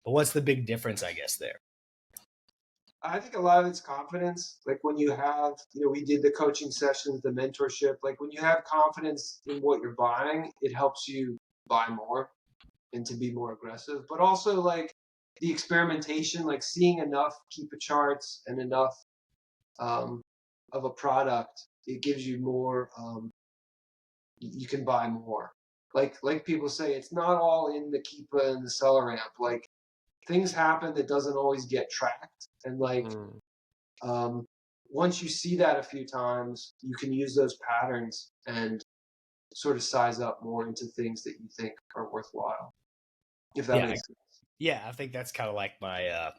But what's the big difference, I guess, there? I think a lot of it's confidence. Like when you have, we did the coaching sessions, the mentorship. Like when you have confidence in what you're buying, it helps you buy more and to be more aggressive. But also like the experimentation, like seeing enough Keepa charts and enough of a product, it gives you more. You can buy more. Like people say, it's not all in the Keepa and the seller ramp. Like things happen that doesn't always get tracked, and like once you see that a few times, you can use those patterns and sort of size up more into things that you think are worthwhile. If that makes sense. Yeah, I think that's kind of like my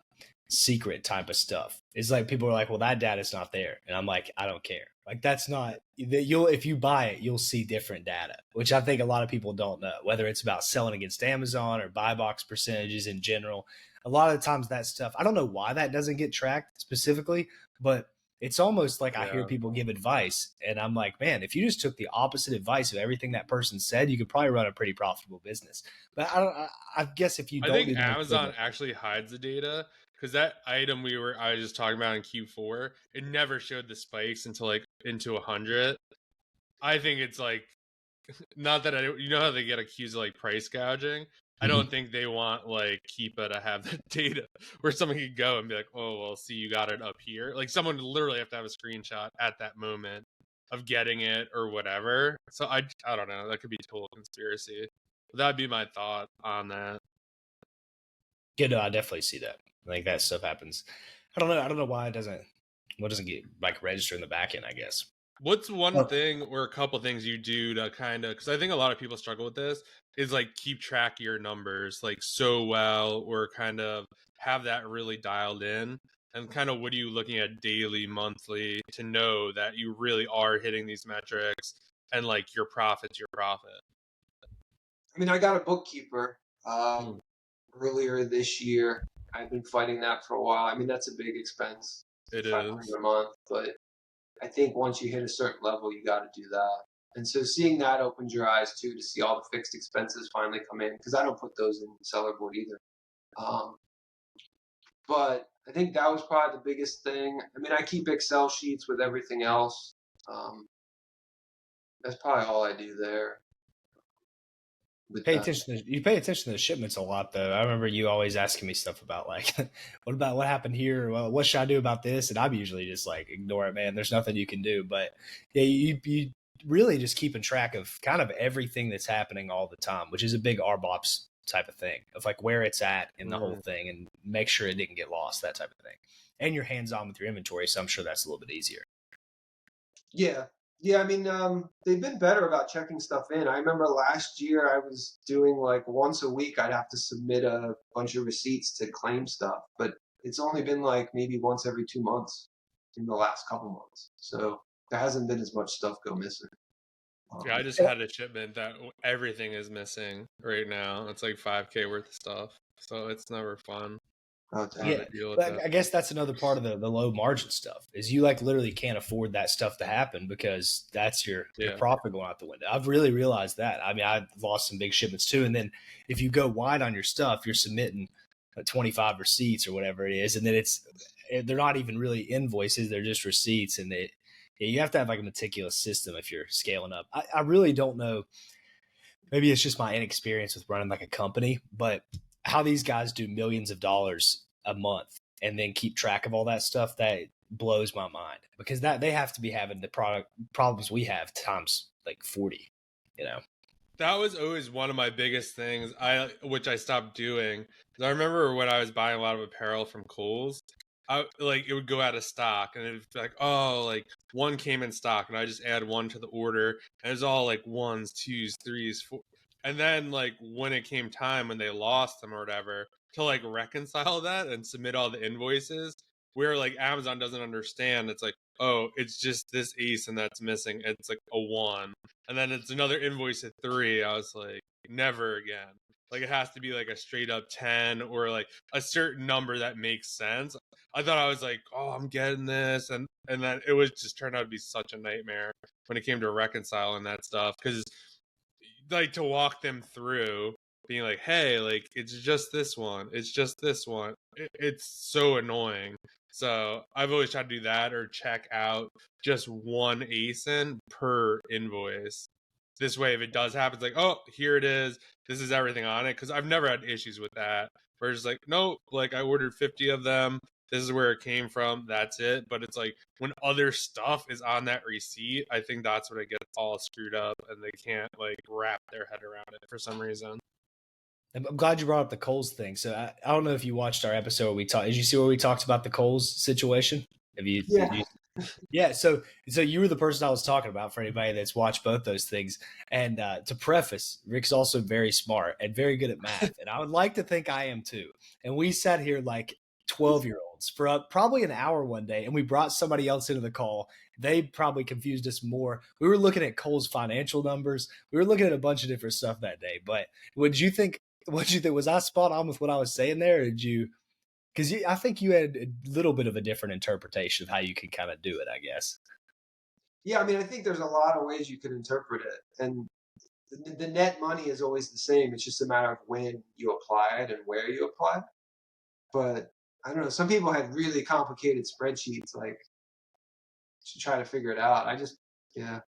secret type of stuff. It's like people are like, well, that data's not there. And I'm like, I don't care. Like that's not, if you buy it, you'll see different data, which I think a lot of people don't know, whether it's about selling against Amazon or buy box percentages in general. A lot of the times that stuff, I don't know why that doesn't get tracked specifically, but it's almost like I hear people give advice and I'm like, man, if you just took the opposite advice of everything that person said, you could probably run a pretty profitable business. But I guess if you don't, I think Amazon actually hides the data, because that item I was just talking about in Q4, it never showed the spikes until like into 100. I think it's like, not that you know how they get accused of like price gouging. I don't think they want like Keepa to have the data where someone could go and be like, oh, well, see, you got it up here. Like someone would literally have to have a screenshot at that moment of getting it or whatever. So I don't know. That could be total conspiracy. But that'd be my thought on that. Yeah, no, I definitely see that. Like that stuff happens. I don't know why it doesn't get like registered in the back end, I guess. What's one thing or a couple things you do to kind of, because I think a lot of people struggle with this, is like keep track of your numbers like so well, or kind of have that really dialed in, and kind of what are you looking at daily, monthly to know that you really are hitting these metrics and like your profit's your profit? I mean, I got a bookkeeper earlier this year. I've been fighting that for a while. I mean, that's a big expense. It $500 is a month, but I think once you hit a certain level, you got to do that. And so seeing that opens your eyes too, to see all the fixed expenses finally come in, because I don't put those in seller board either. But I think that was probably the biggest thing. I mean, I keep Excel sheets with everything else. That's probably all I do there. You pay attention to the shipments a lot, though. I remember you always asking me stuff about like, what happened here? Well, what should I do about this? And I'm usually just like, ignore it, man. There's nothing you can do. But yeah, you really just keeping track of kind of everything that's happening all the time, which is a big RBOPS type of thing of like where it's at in the whole thing, and make sure it didn't get lost, that type of thing. And you're hands on with your inventory, so I'm sure that's a little bit easier. Yeah, I mean, they've been better about checking stuff in. I remember last year I was doing like once a week, I'd have to submit a bunch of receipts to claim stuff, but it's only been like maybe once every 2 months in the last couple months. So there hasn't been as much stuff go missing. Yeah, I just had a shipment that everything is missing right now. It's like 5K worth of stuff, so it's never fun. Yeah, but I guess that's another part of the low margin stuff is you like literally can't afford that stuff to happen because that's your profit going out the window. I've really realized that. I mean, I've lost some big shipments too. And then if you go wide on your stuff, you're submitting 25 receipts or whatever it is. And then they're not even really invoices. They're just receipts. And you have to have like a meticulous system if you're scaling up. I really don't know. Maybe it's just my inexperience with running like a company, but how these guys do millions of dollars a month and then keep track of all that stuff, that blows my mind, because that they have to be having the problems we have times like 40, That was always one of my biggest things, which I stopped doing. I remember when I was buying a lot of apparel from Kohl's, it would go out of stock, and it'd be like, oh, like one came in stock, and I just add one to the order, and it's all like ones, twos, threes, four. And then like when it came time when they lost them or whatever, to like reconcile that and submit all the invoices, where like Amazon doesn't understand. It's like, oh, it's just this ace and that's missing. It's like a 1. And then it's another invoice at 3. I was like, never again. Like it has to be like a straight up 10 or like a certain number that makes sense. I thought I was like, oh, I'm getting this, and then it was just turned out to be such a nightmare when it came to reconciling that stuff, because like to walk them through being like, hey, like it's just this one, it's just this one. It's so annoying. So I've always tried to do that or check out just one ASIN per invoice. This way, if it does happen, it's like, oh, here it is. This is everything on it. Because I've never had issues with that. Where it's like, nope, like I ordered 50 of them. This is where it came from. That's it. But it's like when other stuff is on that receipt, I think that's when it gets all screwed up and they can't like wrap their head around it for some reason. I'm glad you brought up the Kohl's thing. So I don't know if you watched our episode where we talked. Did you see where we talked about the Kohl's situation? Have you? Yeah. Yeah. So you were the person I was talking about for anybody that's watched both those things. And to preface, Rick's also very smart and very good at math. And I would like to think I am too. And we sat here like 12-year-olds for probably an hour one day, and we brought somebody else into the call. They probably confused us more. We were looking at Kohl's financial numbers. We were looking at a bunch of different stuff that day. But what you think? Was I spot on with what I was saying there? Or did you? Because I think you had a little bit of a different interpretation of how you can kind of do it, I guess. Yeah, I mean, I think there's a lot of ways you could interpret it, and the net money is always the same. It's just a matter of when you apply it and where you apply it. But I don't know. Some people had really complicated spreadsheets, like to try to figure it out. Yeah.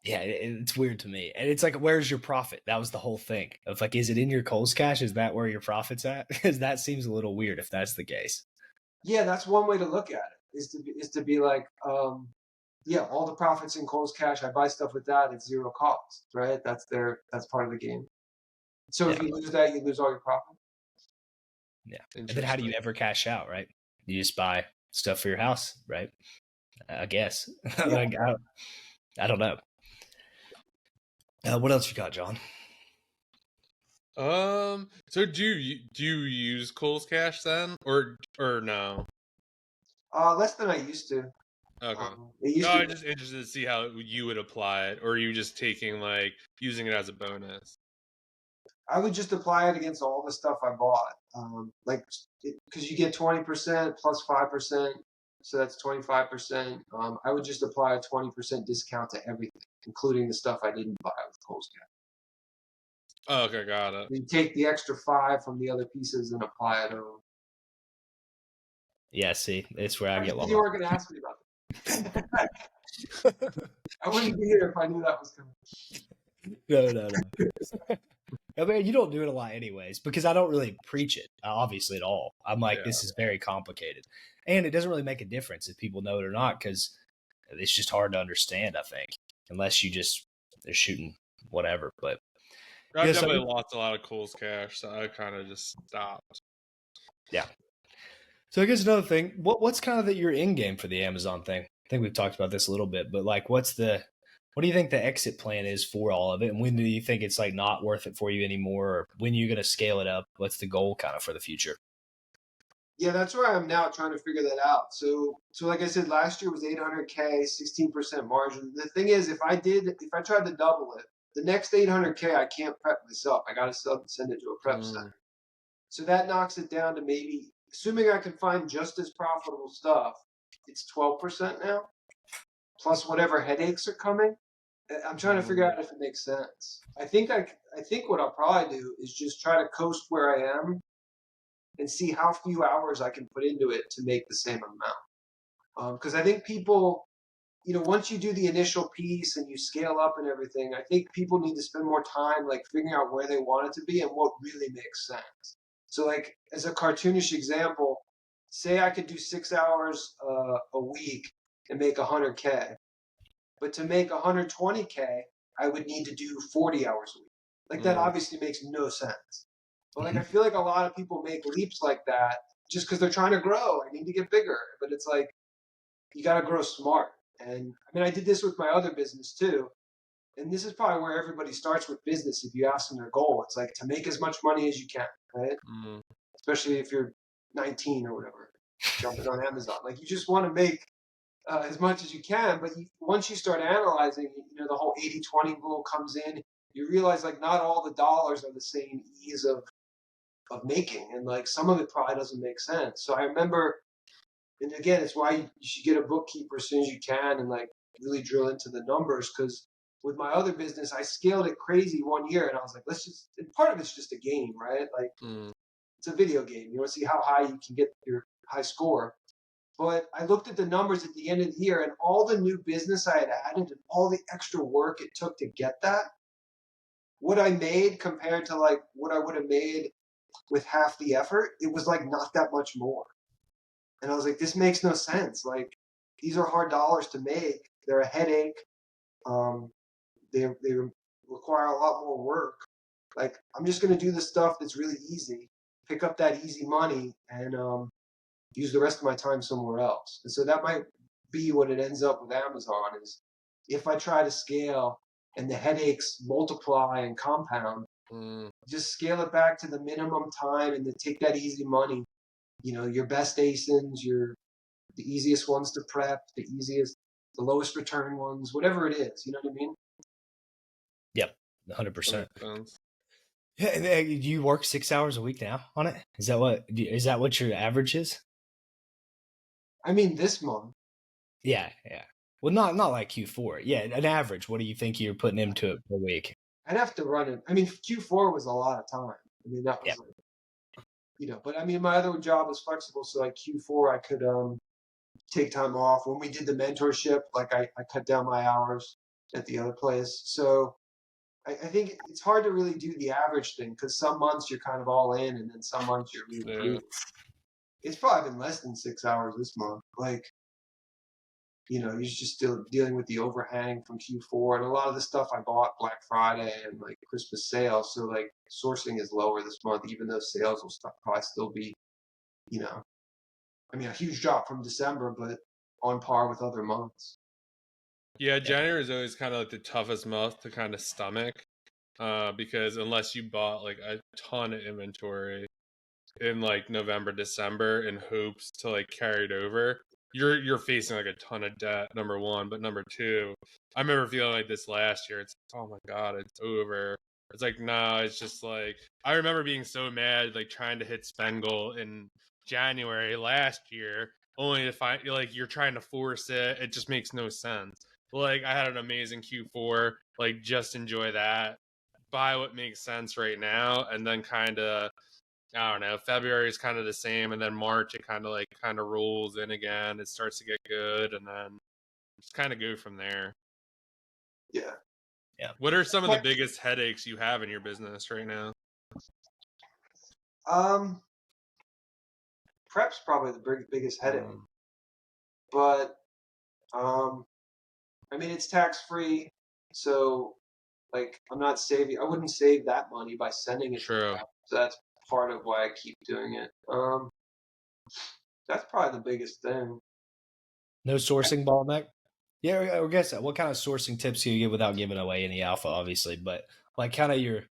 Yeah, it's weird to me. And it's like, where's your profit? That was the whole thing. Of like, is it in your Kohl's cash? Is that where your profit's at? Because that seems a little weird if that's the case. Yeah, that's one way to look at it. Is to be like, yeah, all the profits in Kohl's cash. I buy stuff with that. It's zero cost, right? That's part of the game. So if you lose that, you lose all your profit. Yeah. And then how do you ever cash out, right? You just buy stuff for your house, right? I guess. Yeah. Like, I don't know. What else you got, John? So do you use Kohl's Cash then, or no? Less than I used to. Okay. I'm just interested to see how you would apply it, or are you just taking like using it as a bonus? I would just apply it against all the stuff I bought, because you get 20% plus 5%, so that's 25%. I would just apply a 20% discount to everything, including the stuff I didn't buy with Kohl's Cash. Oh, okay, got it. You take the extra 5 from the other pieces and apply it over. Yeah, see, it's where I get lost. You weren't going to ask me about that. I wouldn't be here if I knew that was coming. No. I mean, you don't do it a lot anyways, because I don't really preach it, obviously, at all. I'm like, This is very complicated. And it doesn't really make a difference if people know it or not, because it's just hard to understand, I think, unless they're shooting whatever. But I've definitely lost a lot of Kohl's Cash, so I kind of just stopped. Yeah. So I guess another thing, what's kind of your end game for the Amazon thing? I think we've talked about this a little bit, but like, what do you think the exit plan is for all of it? And when do you think it's like not worth it for you anymore? Or when you're going to scale it up? What's the goal kind of for the future? Yeah, that's where I'm now trying to figure that out. So like I said, last year was 800K, 16% margin. The thing is, if I tried to double it, the next 800K, I can't prep myself. I got to send it to a prep center. So that knocks it down to maybe, assuming I can find just as profitable stuff, it's 12% now, plus whatever headaches are coming. I'm trying to figure out if it makes sense. I think what I'll probably do is just try to coast where I am and see how few hours I can put into it to make the same amount. Because I think people, once you do the initial piece and you scale up and everything, I think people need to spend more time like figuring out where they want it to be and what really makes sense. So like as a cartoonish example, say I could do 6 hours a week and make 100K. But to make 120K, I would need to do 40 hours a week. Like that obviously makes no sense. But like I feel like a lot of people make leaps like that just because they're trying to grow. I need to get bigger. But it's like you got to grow smart. And I mean, I did this with my other business too. And this is probably where everybody starts with business. If you ask them their goal, it's like to make as much money as you can, right? Especially if you're 19 or whatever, jumping on Amazon. Like you just want to make as much as you can, but once you start analyzing, the whole 80-20 rule comes in. You realize like not all the dollars are the same ease of making, and like some of it probably doesn't make sense. So I remember And again, it's why you should get a bookkeeper as soon as you can and like really drill into the numbers. Because with my other business, I scaled it crazy one year, and I was like, and part of it's just a game, right? Like it's a video game. You want to see how high you can get your high score. But I looked at the numbers at the end of the year, and all the new business I had added and all the extra work it took to get that, what I made compared to like what I would have made with half the effort, it was like not that much more. And I was like, this makes no sense. Like, these are hard dollars to make. They're a headache. They require a lot more work. Like, I'm just going to do the stuff that's really easy, pick up that easy money, and use the rest of my time somewhere else. And so that might be what it ends up with Amazon is if I try to scale and the headaches multiply and compound, just scale it back to the minimum time and then take that easy money. You know, your best ASINs, the easiest ones to prep, the lowest return ones, whatever it is. You know what I mean? Yep, 100%. Yeah, and do you work 6 hours a week now on it? Is that what your average is? I mean, this month. Yeah. Well, not like Q4. Yeah, an average. What do you think you're putting into it per week? I'd have to run it. I mean, Q4 was a lot of time. I mean, that was like, you know, but I mean, my other job was flexible. So like Q4, I could take time off. When we did the mentorship, like I cut down my hours at the other place. So I think it's hard to really do the average thing because some months you're kind of all in and then some months you're really It's probably been less than 6 hours this month. Like, you know, you're just still dealing with the overhang from Q4 and a lot of the stuff I bought Black Friday and like Christmas sales. So like sourcing is lower this month, even though sales will probably still be, you know, I mean, a huge drop from December, but on par with other months. Yeah, January is always kind of like the toughest month to kind of stomach because unless you bought like a ton of inventory in like November, December in hopes to like carry it over, you're facing like a ton of debt, number one. But number two, I remember feeling like this last year. It's like, oh my God, it's over. It's like, no, it's just like, I remember being so mad, like trying to hit spend goal in January last year, only to find like you're trying to force it. It just makes no sense. Like I had an amazing Q4, like just enjoy that, buy what makes sense right now, and then kind of, I don't know, February is kind of the same, and then March it kind of rolls in again. It starts to get good, and then just kind of go from there. Yeah. What are some of the biggest headaches you have in your business right now? Prep's probably the biggest headache, but I mean, it's tax-free, so like I'm not saving. I wouldn't save that money by sending it. True. So that's part of why I keep doing it. That's probably the biggest thing. No sourcing bottleneck? Yeah, I guess what kind of sourcing tips do you give without giving away any alpha, obviously, but like kind of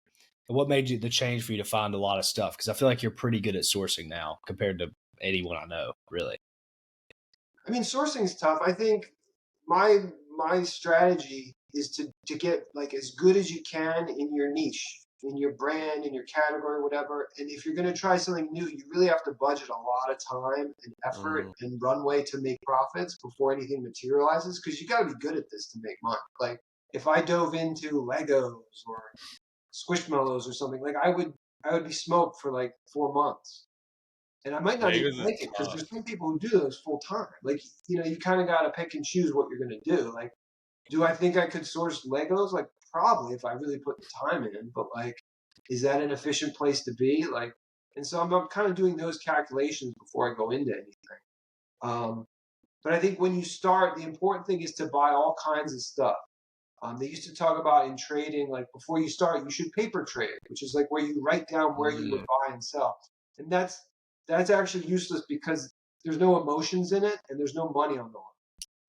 what made you the change for you to find a lot of stuff? Because I feel like you're pretty good at sourcing now compared to anyone I know, really. I mean, sourcing is tough. I think my strategy is to get like as good as you can in your niche, in your brand, in your category, whatever. And if you're going to try something new, you really have to budget a lot of time and effort and runway to make profits before anything materializes, because you got to be good at this to make money. Like if I dove into Legos or Squishmallows or something, like I would be smoked for like 4 months. And I might not even like it because there's some people who do those full time. Like, you know, you kind of got to pick and choose what you're going to do. Like, do I think I could source Legos? Like, probably if I really put the time in. But, like, is that an efficient place to be? Like, and so I'm kind of doing those calculations before I go into anything. But I think when you start, the important thing is to buy all kinds of stuff. They used to talk about in trading, like, before you start, you should paper trade, which is like where you write down where you would buy and sell. And that's actually useless because there's no emotions in it and there's no money on the line.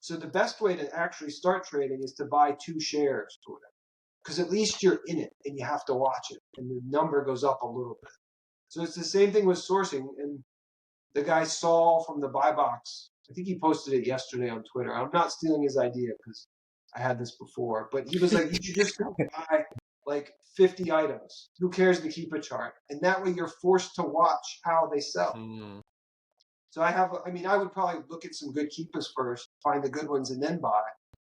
So the best way to actually start trading is to buy 2 shares or whatever, because at least you're in it and you have to watch it and the number goes up a little bit. So it's the same thing with sourcing. And the guy Saul from the Buy Box, I think he posted it yesterday on Twitter. I'm not stealing his idea because I had this before, but he was like, you should just buy like 50 items. Who cares to keep a chart? And that way you're forced to watch how they sell. So I mean, I would probably look at some good keepers first, find the good ones, and then buy.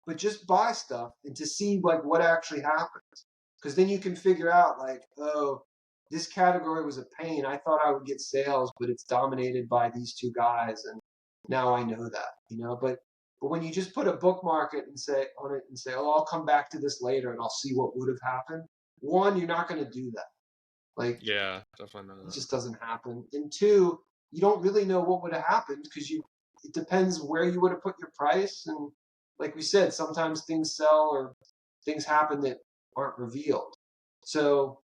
But just buy stuff and to see like what actually happens, because then you can figure out like, oh, this category was a pain. I thought I would get sales, but it's dominated by these two guys, and now I know that, you know. But when you just put a bookmark it and say on it and say, oh, I'll come back to this later and I'll see what would have happened. One, you're not going to do that. Like, Yeah, definitely not. it just doesn't happen. And two, you don't really know what would have happened because it depends where you would have put your price. And like we said, sometimes things sell or things happen that aren't revealed. So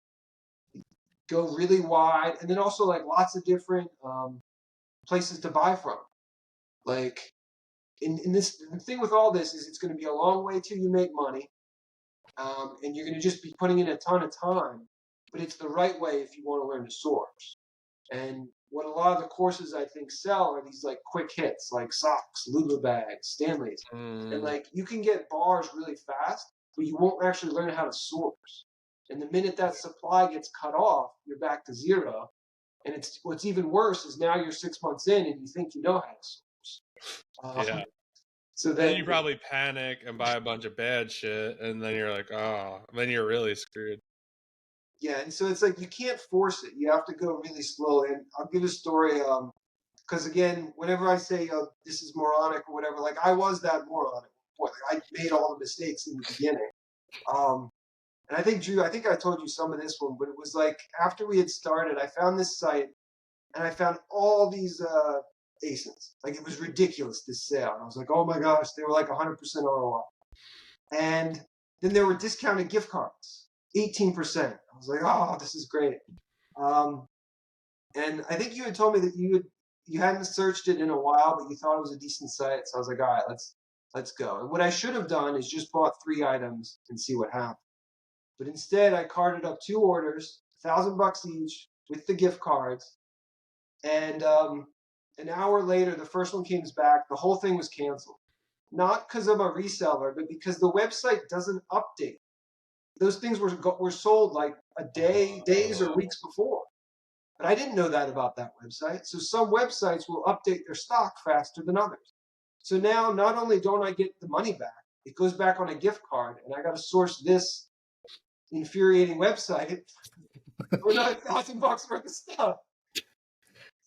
go really wide, and then also like lots of different places to buy from. Like in this, the thing with all this is it's going to be a long way till you make money, and you're going to just be putting in a ton of time. But it's the right way if you want to learn to source. And what a lot of the courses I think sell are these like quick hits, like socks, Lula bags, Stanleys, and like you can get bars really fast, but you won't actually learn how to source. And the minute that supply gets cut off, you're back to zero. And it's what's even worse is now you're 6 months in and you think you know how to source. Yeah. So then you probably panic and buy a bunch of bad shit, and then you're like, oh, then you're really screwed. Yeah, and so it's like you can't force it. You have to go really slowly. And I'll give a story, because again, whenever I say this is moronic or whatever, like I was that moronic. Like I made all the mistakes in the beginning. And I think, Drew, I think I told you some of this one, but it was like after we had started, I found this site and I found all these ASINs. Like it was ridiculous, this sale. And I was like, oh my gosh, they were like 100% ROI. And then there were discounted gift cards, 18%. I was like, oh, this is great. And I think you had told me that you hadn't searched it in a while, but you thought it was a decent site. So I was like, all right, let's go. And what I should have done is just bought 3 items and see what happened. But instead, I carted up 2 orders, $1,000 each, with the gift cards. And an hour later, the first one came back. The whole thing was canceled. Not because I'm a reseller, but because the website doesn't update. Those things were sold like days or weeks before. But I didn't know that about that website. So some websites will update their stock faster than others. So now not only don't I get the money back, it goes back on a gift card, and I got to source this infuriating website for another $1,000 worth of stuff.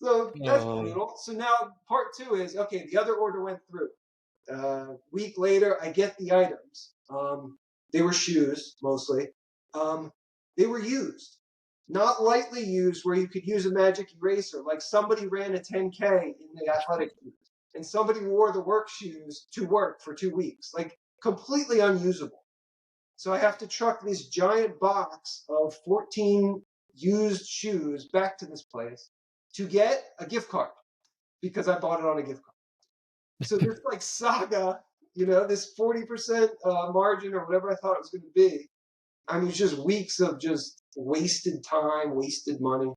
So that's brutal. So now part 2 is, okay, the other order went through. Week later, I get the items. They were shoes, mostly. They were used. Not lightly used where you could use a magic eraser. Like somebody ran a 10K in the athletic shoes. And somebody wore the work shoes to work for 2 weeks. Like completely unusable. So I have to truck this giant box of 14 used shoes back to this place to get a gift card because I bought it on a gift card. So this like saga, you know, this 40% margin or whatever I thought it was going to be. I mean, it's just weeks of just wasted time, wasted money,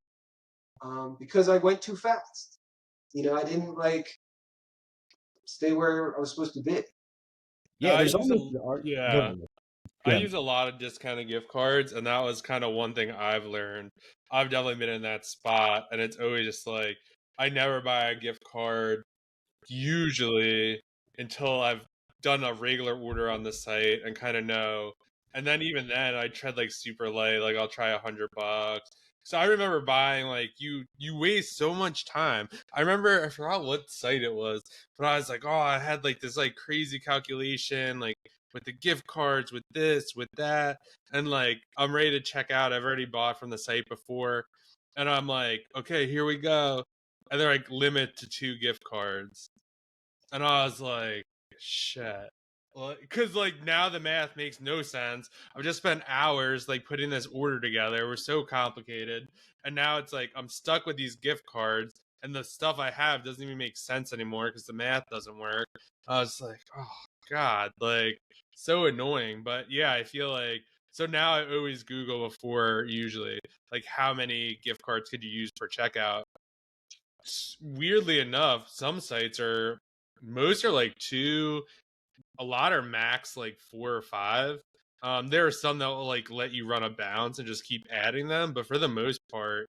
because I went too fast. You know, I didn't like stay where I was supposed to be. Yeah, I use a lot of discounted gift cards, and that was kind of one thing I've learned. I've definitely been in that spot, and it's always just like I never buy a gift card usually until I've done a regular order on the site and kind of know. And then even then, I tread like super light. Like I'll try $100. So I remember buying like you waste so much time. I remember I forgot what site it was, but I was like, oh, I had like this like crazy calculation like with the gift cards, with this, with that, and like I'm ready to check out. I've already bought from the site before, and I'm like, okay, here we go, and they're like limit to 2 gift cards, and I was like, shit. Well, because like now the math makes no sense. I've just spent hours like putting this order together. We're so complicated, and now it's like I'm stuck with these gift cards, and the stuff I have doesn't even make sense anymore because the math doesn't work. I was like, oh god, like so annoying. But yeah, I feel like so now I always Google before usually like how many gift cards could you use per checkout. Weirdly enough, some sites are most are like 2. A lot are max like 4 or 5. There are some that will like let you run a bounce and just keep adding them, but for the most part,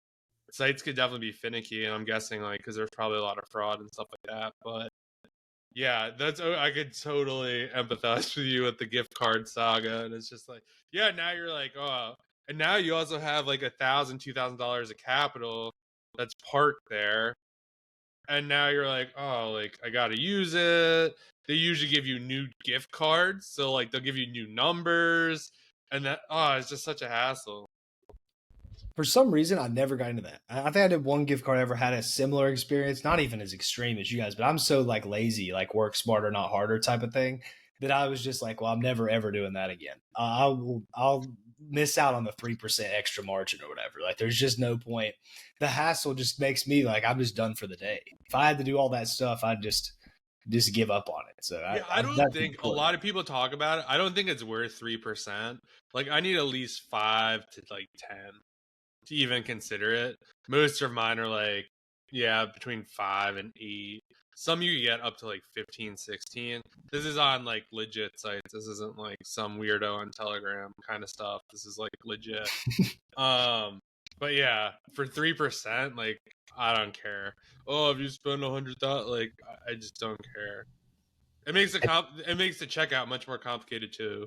sites could definitely be finicky, and I'm guessing like because there's probably a lot of fraud and stuff like that. But yeah, I could totally empathize with you with the gift card saga, and it's just like, yeah, now you're like, oh, and now you also have like $1,000, $2,000 of capital that's parked there, and now you're like, oh, like I gotta use it. They usually give you new gift cards, so like they'll give you new numbers, and that it's just such a hassle. For some reason, I never got into that. I think I did one gift card. I ever had a similar experience, not even as extreme as you guys, but I'm so like lazy, like work smarter, not harder type of thing, that I was just like, well, I'm never ever doing that again. I'll miss out on the 3% extra margin or whatever. Like, there's just no point. The hassle just makes me like I'm just done for the day. If I had to do all that stuff, I'd just give up on it. So yeah, I don't think a lot of people talk about it. I don't think it's worth 3%. Like, I need at least 5 to like 10 to even consider it. Most of mine are like, yeah, between 5 and 8. Some you get up to like 15, 16. This is on like legit sites. This isn't like some weirdo on Telegram kind of stuff. This is like legit. But yeah, for 3%, like I don't care. Oh, if you spend $100,000, like I just don't care. It makes the checkout much more complicated too.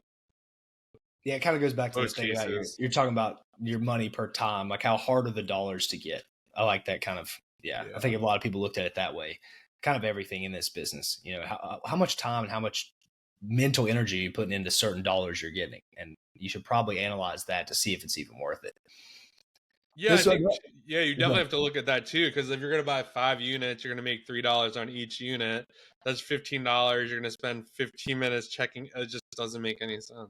Yeah, it kind of goes back to this Most thing about cases. you're talking about your money per time, like how hard are the dollars to get. I like that kind of, yeah. I think a lot of people looked at it that way. Kind of everything in this business, you know, how much time and how much mental energy you're putting into certain dollars you're getting. And you should probably analyze that to see if it's even worth it. Yeah, I think, yeah, you definitely have to look at that too, because if you're going to buy 5 units, you're going to make $3 on each unit. That's $15. You're going to spend 15 minutes checking. It just doesn't make any sense.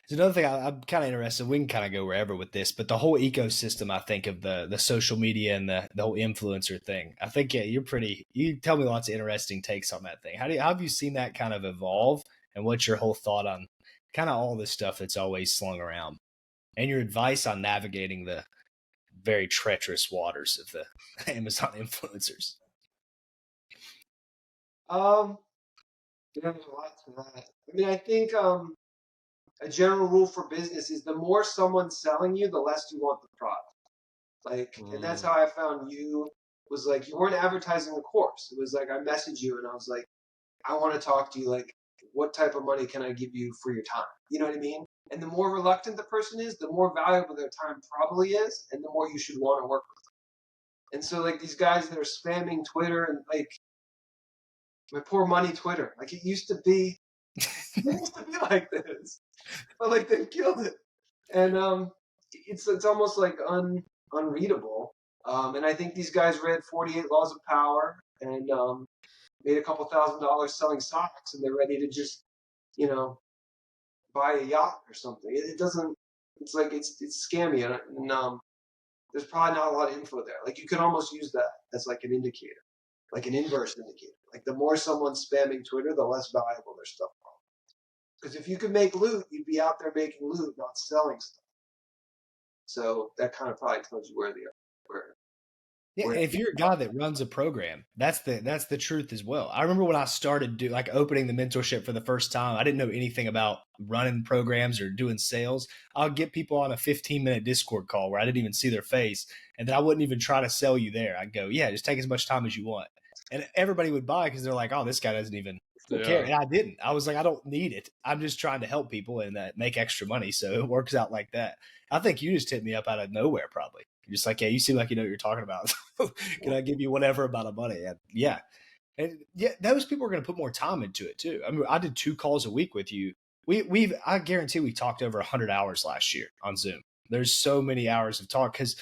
There's another thing I'm kind of interested in. We can kind of go wherever with this, but the whole ecosystem, I think, of the social media and the whole influencer thing. I think, yeah, you tell me lots of interesting takes on that thing. How have you seen that kind of evolve, and what's your whole thought on kind of all this stuff that's always slung around, and your advice on navigating the very treacherous waters of the Amazon influencers? There's a lot to that. I mean, I think a general rule for business is the more someone's selling you, the less you want the product. Like, and that's how I found you. Was like, you weren't advertising the course. It was like, I messaged you and I was like, I want to talk to you. Like, what type of money can I give you for your time? You know what I mean? And the more reluctant the person is, the more valuable their time probably is, and the more you should want to work with them. And so, like, these guys that are spamming Twitter and like, my poor money Twitter, like it used to be like this, but like they killed it, and it's almost like unreadable. And I think these guys read 48 Laws of Power and made a couple $1,000s selling socks, and they're ready to just, buy a yacht or something. It doesn't. It's like it's scammy, and there's probably not a lot of info there. Like you could almost use that as like an indicator, like an inverse indicator. Like the more someone's spamming Twitter, the less valuable their stuff is. Because if you could make loot, you'd be out there making loot, not selling stuff. So that kind of probably tells you where they are. Yeah, if you're a guy that runs a program, that's the truth as well. I remember when I started opening the mentorship for the first time, I didn't know anything about running programs or doing sales. I'll get people on a 15-minute Discord call where I didn't even see their face, and then I wouldn't even try to sell you there. I'd go, yeah, just take as much time as you want. And everybody would buy because they're like, oh, this guy doesn't even care. And I didn't. I was like, I don't need it. I'm just trying to help people and make extra money. So it works out like that. I think you just hit me up out of nowhere, probably. You're just like, yeah, you seem like you know what you're talking about. Can I give you whatever amount of money? And yeah. And yeah, those people are going to put more time into it too. I mean, I did 2 calls a week with you. I guarantee we talked over 100 hours last year on Zoom. There's so many hours of talk because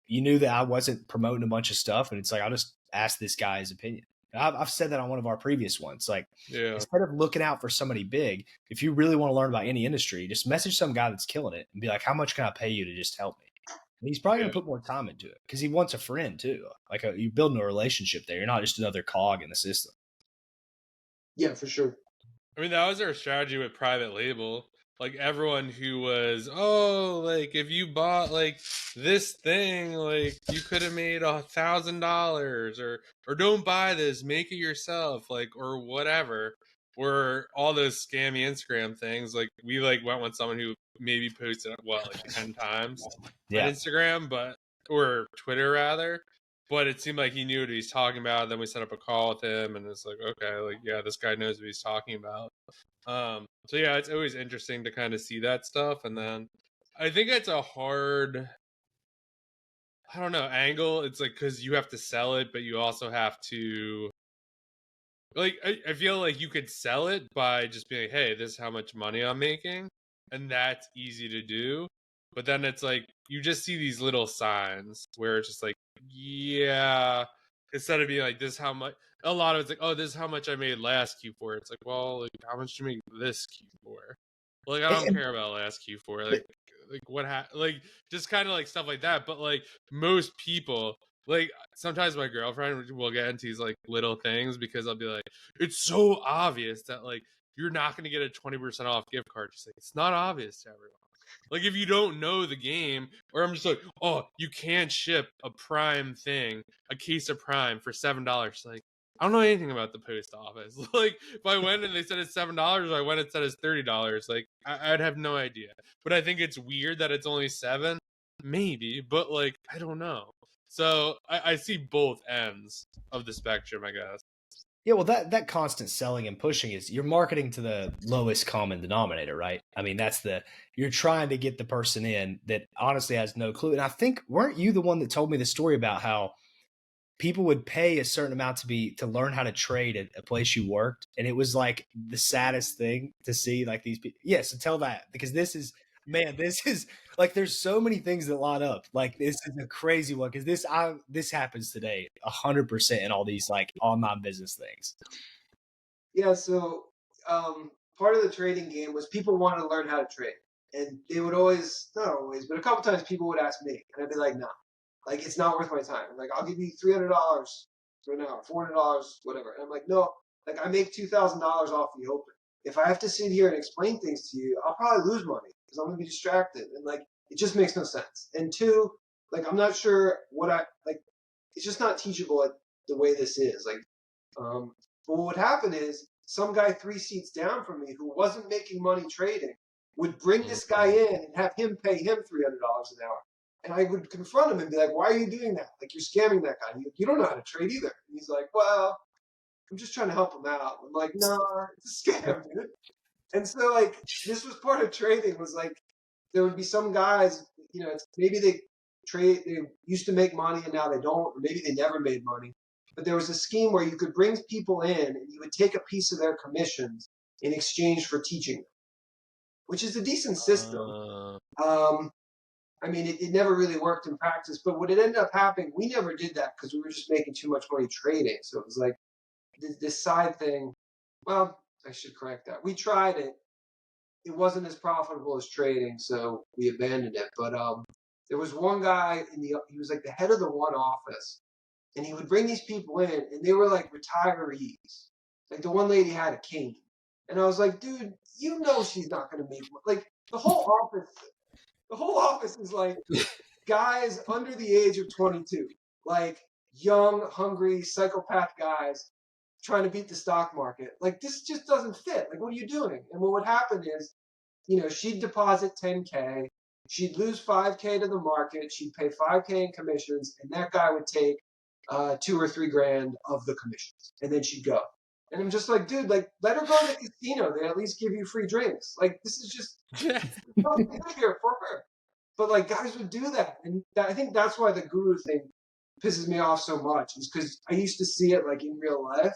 you knew that I wasn't promoting a bunch of stuff. And it's like, I'll just ask this guy his opinion. I've said that on one of our previous ones. Like, instead of looking out for somebody big, if you really want to learn about any industry, just message some guy that's killing it and be like, how much can I pay you to just help me? And he's probably going to put more time into it because he wants a friend too. Like you're building a relationship there. You're not just another cog in the system. Yeah, for sure. I mean, that was our strategy with private label. Like everyone who was, like if you bought like this thing, like you could have made $1,000, or don't buy this, make it yourself, like, or whatever. or all those scammy Instagram things. Like we like went with someone who maybe posted what like 10 times on Instagram, or Twitter rather. But it seemed like he knew what he was talking about. Then we set up a call with him, and it's like, okay, like yeah, this guy knows what he's talking about. So yeah, it's always interesting to kind of see that stuff. And then I think it's a hard, I don't know, angle. It's like because you have to sell it, but you also have to like I feel like you could sell it by just being, hey, this is how much money I'm making, and that's easy to do. But then it's like you just see these little signs where it's just like, yeah, instead of being like, this is how much. A lot of it's like, oh, this is how much I made last Q4. It's like, well, like how much did you make this Q4? Like I don't care about last Q4. Like what like just kind of like stuff like that. But like most people, like sometimes my girlfriend will get into these like little things because I'll be like, it's so obvious that like you're not going to get a 20% off gift card. She's like, it's not obvious to everyone. Like if you don't know the game, or I'm just like, oh, you can't ship a Prime thing, a case of Prime for $7. Like I don't know anything about the post office. Like if I went and they said it's $7, or I went and said it's $30, like I'd have no idea. But I think it's weird that it's only $7, maybe, but like I don't know. So I see both ends of the spectrum, I guess. Yeah, well, that constant selling and pushing is you're marketing to the lowest common denominator, right? I mean, you're trying to get the person in that honestly has no clue. And I think, weren't you the one that told me the story about how people would pay a certain amount to learn how to trade at a place you worked, and it was like the saddest thing to see, like these people. Yeah, so tell that, because this is like there's so many things that line up. Like this is a crazy one, because this happens today 100% in all these like online business things. Yeah, so part of the trading game was people wanted to learn how to trade, and they would always, not always, but a couple times people would ask me, and I'd be like, no, like it's not worth my time. Like I'll give you $300 for an hour, $400, whatever. And I'm like, no, like I make $2,000 off the open. If I have to sit here and explain things to you, I'll probably lose money because I'm gonna be distracted, and like it just makes no sense. And two, like I'm not sure what I like. It's just not teachable at the way this is. Like, but what would happen is some guy 3 seats down from me who wasn't making money trading would bring this guy in and have him pay him $300 an hour. And I would confront him and be like, why are you doing that? Like, you're scamming that guy. You don't know how to trade either. And he's like, well, I'm just trying to help him out. I'm like, no, it's a scam, dude. And so, like, this was part of trading, was like, there would be some guys, maybe they used to make money and now they don't, or maybe they never made money. But there was a scheme where you could bring people in and you would take a piece of their commissions in exchange for teaching them, which is a decent system. I mean, it never really worked in practice, but what it ended up happening, we never did that because we were just making too much money trading. So it was like this side thing. Well, I should correct that. We tried it. It wasn't as profitable as trading, so we abandoned it. But there was one guy he was like the head of the one office, and he would bring these people in, and they were like retirees. Like the one lady had a cane, and I was like, dude, she's not going to make money. Like the whole office is like guys under the age of 22, like young, hungry, psychopath guys trying to beat the stock market. Like this just doesn't fit. Like, what are you doing? And what would happen is, she'd deposit 10K, she'd lose 5K to the market, she'd pay 5K in commissions, and that guy would take 2 or 3 grand of the commissions, and then she'd go. And I'm just like, dude, like, let her go to the casino. They at least give you free drinks. Like, this is just nothing here for her. But like, guys would do that, and I think that's why the guru thing pisses me off so much. Is because I used to see it like in real life,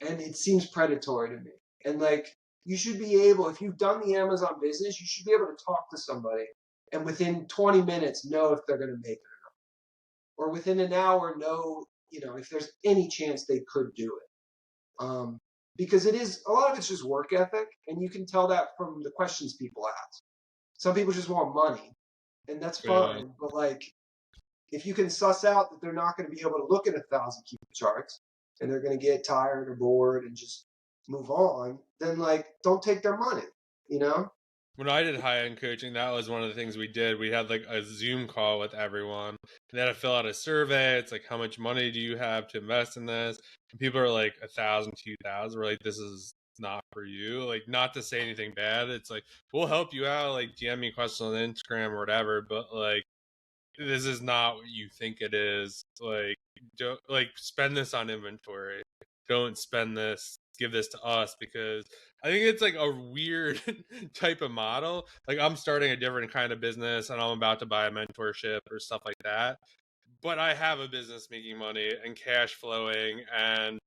and it seems predatory to me. And like, you should be able, if you've done the Amazon business, you should be able to talk to somebody, and within 20 minutes know if they're going to make it or not, or within an hour know, if there's any chance they could do it. Because a lot of it's just work ethic, and you can tell that from the questions people ask. Some people just want money, and that's fine. Yeah. But like, if you can suss out that they're not going to be able to look at 1,000 keep charts, and they're going to get tired or bored and just move on, then like, don't take their money. When I did high-end coaching, that was one of the things we did. We had like a Zoom call with everyone. They had to fill out a survey. It's like, how much money do you have to invest in this? And people are like 1,000, 2,000. We're like, this is not for you. Like, not to say anything bad. It's like, we'll help you out, like DM me questions on Instagram or whatever, but like, this is not what you think it is. Like, don't like spend this on inventory. Don't spend this, give this to us, because I think it's like a weird type of model. Like, I'm starting a different kind of business and I'm about to buy a mentorship or stuff like that. But I have a business making money and cash flowing, and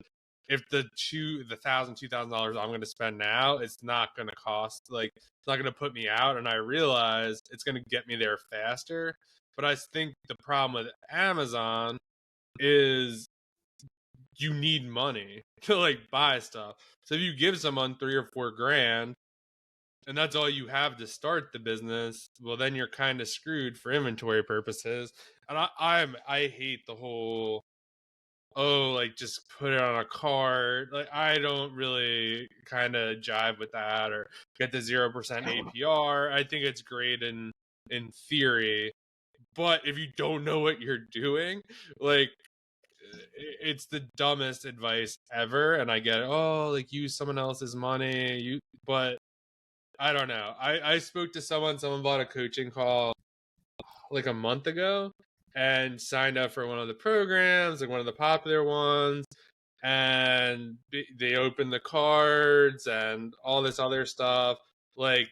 if the $2,000 I'm going to spend now, it's not going to cost, like, it's not going to put me out, and I realize it's going to get me there faster. But I think the problem with Amazon is you need money to like buy stuff. So if you give someone $3 or $4 grand and that's all you have to start the business, well, then you're kind of screwed for inventory purposes. And I hate the whole, oh, like, just put it on a card. Like, I don't really kind of jive with that, or get the 0% APR. I think it's great in theory, but if you don't know what you're doing, like, it's the dumbest advice ever. And I get, oh, like, use someone else's money, but I don't know. I spoke to someone bought a coaching call like a month ago and signed up for one of the programs, like one of the popular ones, and they opened the cards and all this other stuff, like,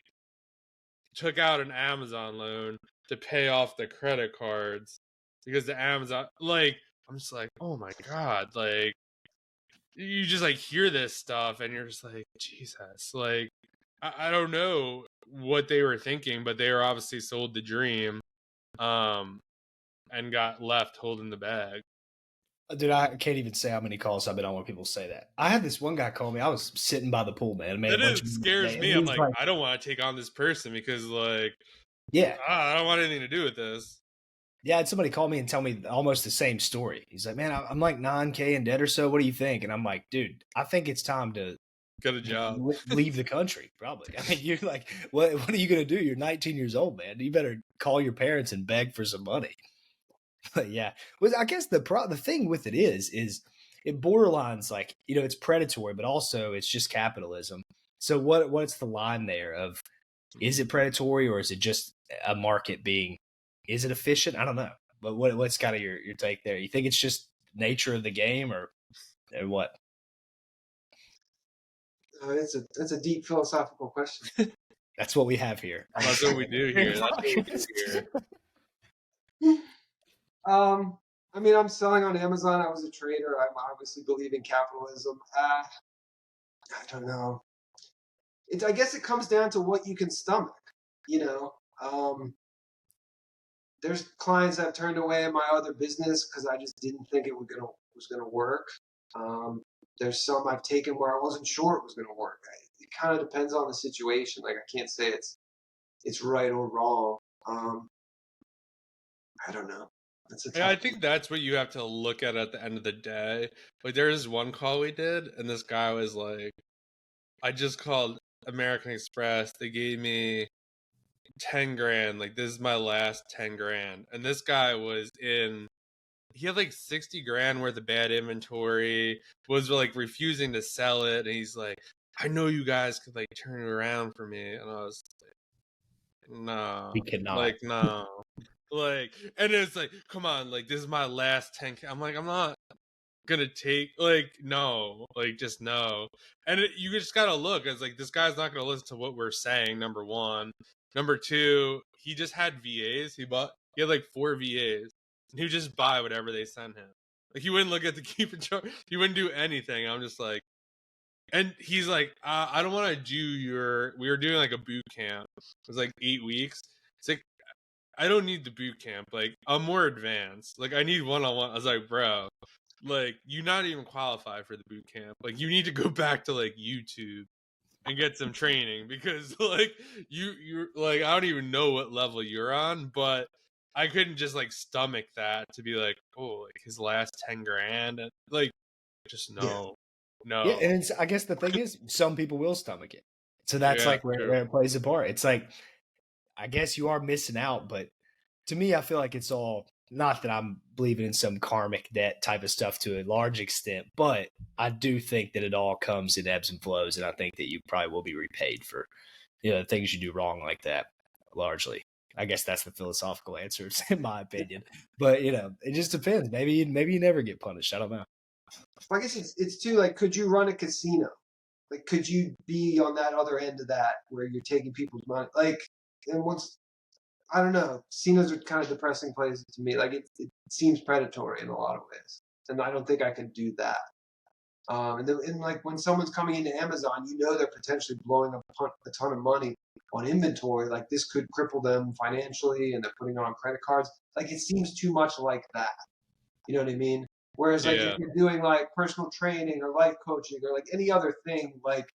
took out an Amazon loan to pay off the credit cards, because the Amazon, like, I'm just like, oh my God, like, you just like hear this stuff and you're just like, Jesus, like, I don't know what they were thinking, but they were obviously sold the dream, and got left holding the bag. Dude, I can't even say how many calls I've been on where people say that. I had this one guy call me. I was sitting by the pool, man. It scares me. I'm like, I don't want to take on this person because, like, yeah, I don't want anything to do with this. Yeah, I had somebody call me and tell me almost the same story. He's like, man, I'm like 9K in debt or so. What do you think? And I'm like, dude, I think it's time to get a job, leave the country, probably. I mean, you're like, what are you going to do? You're 19 years old, man. You better call your parents and beg for some money. But yeah, well, I guess the thing with it is it borderlines, like, it's predatory, but also it's just capitalism. So what's the line there of, is it predatory, or is it just a market being, is it efficient? I don't know. But what's kind of your take there? You think it's just nature of the game, or what? It's a deep philosophical question. That's what we have here. That's what we do here. That's what we do here. I mean, I'm selling on Amazon. I was a trader. I obviously believe in capitalism. I don't know. I guess it comes down to what you can stomach. There's clients I've turned away in my other business because I just didn't think it was gonna work. There's some I've taken where I wasn't sure it was gonna work. It kind of depends on the situation. Like, I can't say it's right or wrong. I don't know. I think that's what you have to look at the end of the day. Like, there's one call we did, and this guy was like, I just called American Express. They gave me 10 grand. Like, this is my last 10 grand. And this guy he had like 60 grand worth of bad inventory, was like refusing to sell it. And he's like, I know you guys could like turn it around for me. And I was like, no. He could not. Like, no. Like, and it's like, come on, like, this is my last 10K. I'm like, I'm not gonna take, like, no, like, just no. And you just gotta look. It's like, this guy's not gonna listen to what we're saying, number one. Number two, he just had VAs. He had like 4 VAs. And he would just buy whatever they sent him. Like, he wouldn't look at the keep and chart. He wouldn't do anything. I'm just like, and he's like, I don't want to do we were doing like a boot camp. It was like 8 weeks. It's like, I don't need the boot camp. Like, I'm more advanced. Like, I need one-on-one. I was like, bro, like, you're not even qualified for the boot camp. Like, you need to go back to like YouTube and get some training, because like you're like, I don't even know what level you're on, but I couldn't just like stomach that to be like, oh, like, his last 10 grand, and like, just no. Yeah, and I guess the thing is, some people will stomach it. So that's like where it plays a part. It's like, I guess you are missing out, but to me, I feel like it's all not that I'm believing in some karmic debt type of stuff to a large extent, but I do think that it all comes in ebbs and flows. And I think that you probably will be repaid for, things you do wrong like that largely. I guess that's the philosophical answer, in my opinion. But, it just depends. Maybe you never get punished. I don't know. I guess it's too, like, could you run a casino? Like, could you be on that other end of that where you're taking people's money? Like, and I don't know, casinos are kind of depressing places to me. Like, it seems predatory in a lot of ways. And I don't think I could do that. And like, when someone's coming into Amazon, they're potentially blowing up a ton of money on inventory. Like, this could cripple them financially, and they're putting it on credit cards. Like, it seems too much like that. You know what I mean? Whereas, like, if you're doing, like, personal training or life coaching or, like, any other thing, like,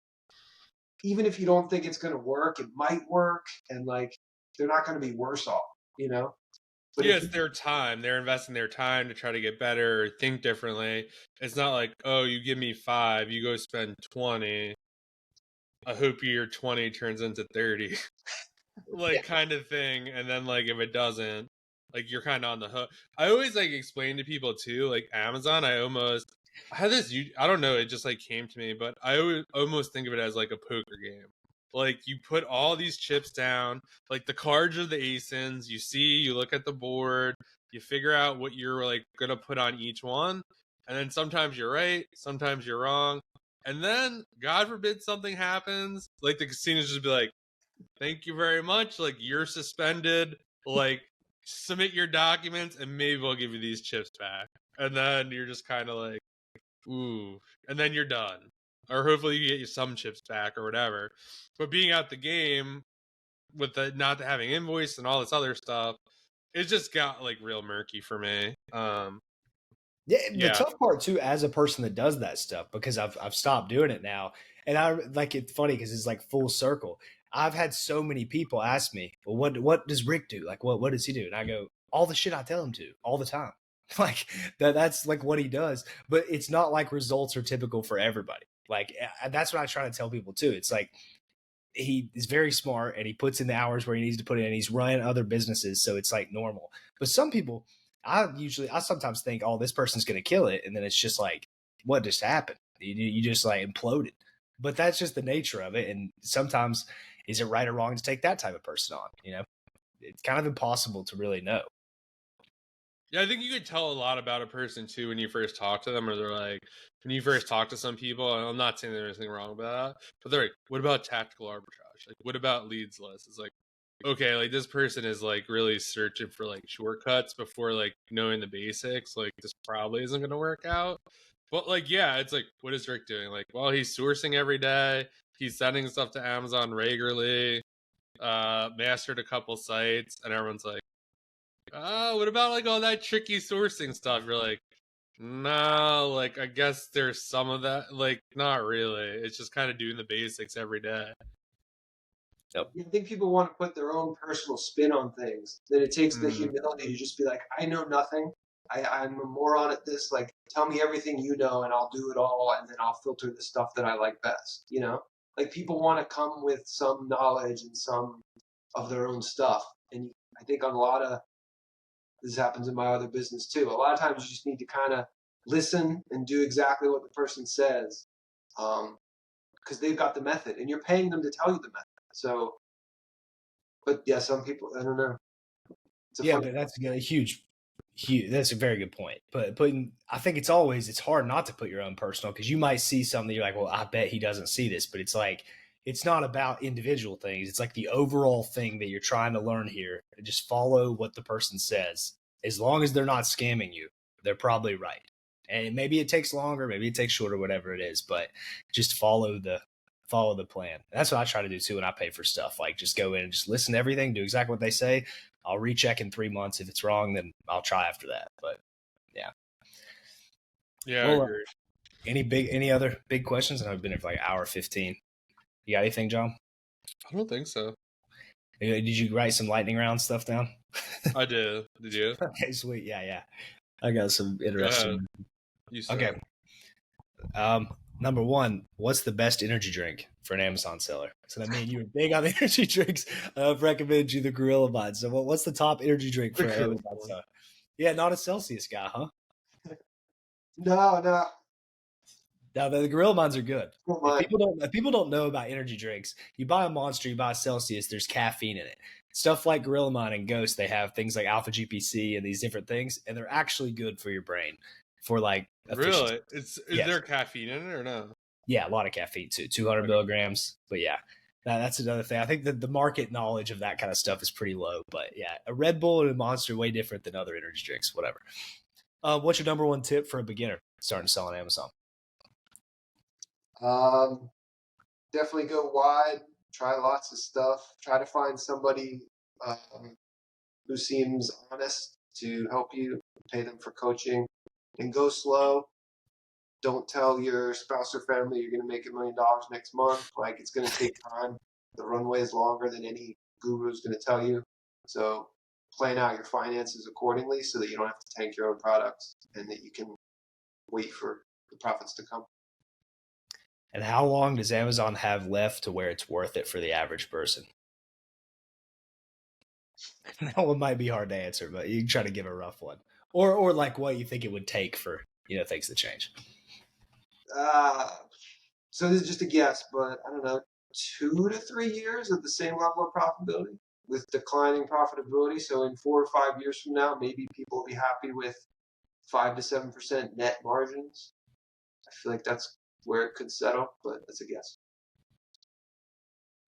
even if you don't think it's going to work, it might work, and, like, they're not going to be worse off, But it's their time. They're investing their time to try to get better or think differently. It's not like, oh, you give me 5, you go spend 20. I hope your 20 turns into 30. Kind of thing. And then, like, if it doesn't, like, you're kind of on the hook. I always, like, explain to people too, like, Amazon, I had this, I don't know, it just, like, came to me, but I almost think of it as, like, a poker game. Like, you put all these chips down, like, the cards are the ASINs, you look at the board, you figure out what you're, like, gonna put on each one, and then sometimes you're right, sometimes you're wrong, and then, God forbid something happens, like, the casinos just be like, thank you very much, like, you're suspended, like, submit your documents, and maybe we'll give you these chips back. And then you're just kind of like, ooh, and then you're done. Or hopefully you get you some chips back or whatever. But being out the game with the not having invoice and all this other stuff, it just got, like, real murky for me. The tough part too, as a person that does that stuff, because I've stopped doing it now, and I like, it's funny because it's like full circle. I've had so many people ask me, well, what does Rick do? Like, what does he do? And I go, all the shit I tell him to all the time. Like, that's like what he does. But it's not like results are typical for everybody. Like, that's what I try to tell people too. It's like, he is very smart and he puts in the hours where he needs to put in, and he's running other businesses. So it's like normal. But some people, I sometimes think, oh, this person's going to kill it. And then it's just like, what just happened? You just, like, imploded. But that's just the nature of it. And sometimes, is it right or wrong to take that type of person on? It's kind of impossible to really know. Yeah, I think you could tell a lot about a person too when you first talk to them, or they're like, when you first talk to some people, and I'm not saying there's anything wrong with that, but they're like, what about tactical arbitrage? Like, what about leads lists? It's like, okay, like, this person is, like, really searching for, like, shortcuts before, like, knowing the basics. Like, this probably isn't going to work out. But, like, yeah, it's like, what is Rick doing? Like, well, he's sourcing every day. He's sending stuff to Amazon regularly. Mastered a couple sites, and everyone's like, what about, like, all that tricky sourcing stuff? You're like, no, like, I guess there's some of that. Like, not really. It's just kind of doing the basics every day. Yep. I think people want to put their own personal spin on things. That it takes the humility to just be like, I know nothing. I'm a moron at this. Like, tell me everything you know, and I'll do it all, and then I'll filter the stuff that I like best. Like, people want to come with some knowledge and some of their own stuff. And I think on a lot of, this happens in my other business too, a lot of times you just need to kind of listen and do exactly what the person says, because they've got the method, and you're paying them to tell you the method. So, but yeah, some people, I don't know. But that's a huge. That's a very good point. But I think it's hard not to put your own personal, because you might see something you're like, well, I bet he doesn't see this, but it's like, it's not about individual things. It's like the overall thing that you're trying to learn here. Just follow what the person says. As long as they're not scamming you, they're probably right. And maybe it takes longer, maybe it takes shorter, whatever it is, but just follow the plan. And that's what I try to do too when I pay for stuff. Like, just go in and just listen to everything, do exactly what they say. I'll recheck in 3 months. If it's wrong, then I'll try after that. But yeah. Yeah, well, I agree. Any other big questions? And I've been here for like an hour 15. You got anything, John? I don't think so. Did you write some lightning round stuff down? I did. Did you? Okay, sweet. Yeah. I got some interesting. Okay. Number one, what's the best energy drink for an Amazon seller? So, I mean, you were big on energy drinks. I've recommended you the Gorilla Vine. So, what's the top energy drink for an Amazon seller? Yeah, not a Celsius guy, huh? No. Now the Gorilla Mines are good. Come If on. people don't know about energy drinks, you buy a Monster, you buy a Celsius, there's caffeine in it. Stuff like Gorilla Mine and Ghost, they have things like alpha GPC and these different things, and they're actually good for your brain for like efficiency. Really? Is Yes. there caffeine in it or no? Yeah, a lot of caffeine too, 200 milligrams. But yeah, that's another thing. I think that the market knowledge of that kind of stuff is pretty low. But yeah, a Red Bull and a Monster way different than other energy drinks, whatever. What's your number one tip for a beginner starting to sell on Amazon? Definitely go wide. Try lots of stuff. Try to find somebody who seems honest to help you. Pay them for coaching, and go slow. Don't tell your spouse or family you're going to make $1 million next month. Like, it's going to take time. The runway is longer than any guru is going to tell you. So plan out your finances accordingly so that you don't have to tank your own products and that you can wait for the profits to come. And how long does Amazon have left to where it's worth it for the average person? That one might be hard to answer, but you can try to give a rough one. Or like what you think it would take for, things to change. So this is just a guess, but I don't know, 2 to 3 years at the same level of profitability with declining profitability. So in 4 or 5 years from now, maybe people will be happy with 5 to 7% net margins. I feel like that's where it could settle, but that's a guess.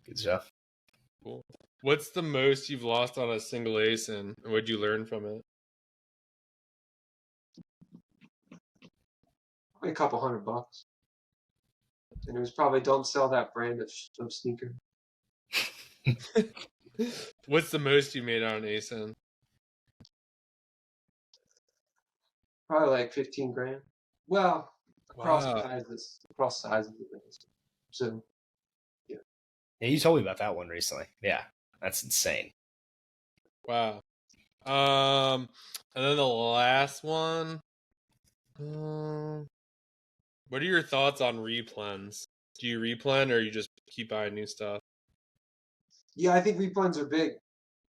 Good stuff. Cool. What's the most you've lost on a single ASIN, and what'd you learn from it? Probably a couple $100. And it was probably, don't sell that brand of sneaker. What's the most you made on an ASIN? Probably like 15 grand. Well, across sizes of things. So, yeah. Yeah, you told me about that one recently. Yeah, that's insane. Wow. And then the last one. What are your thoughts on replens? Do you replen or you just keep buying new stuff? Yeah, I think replens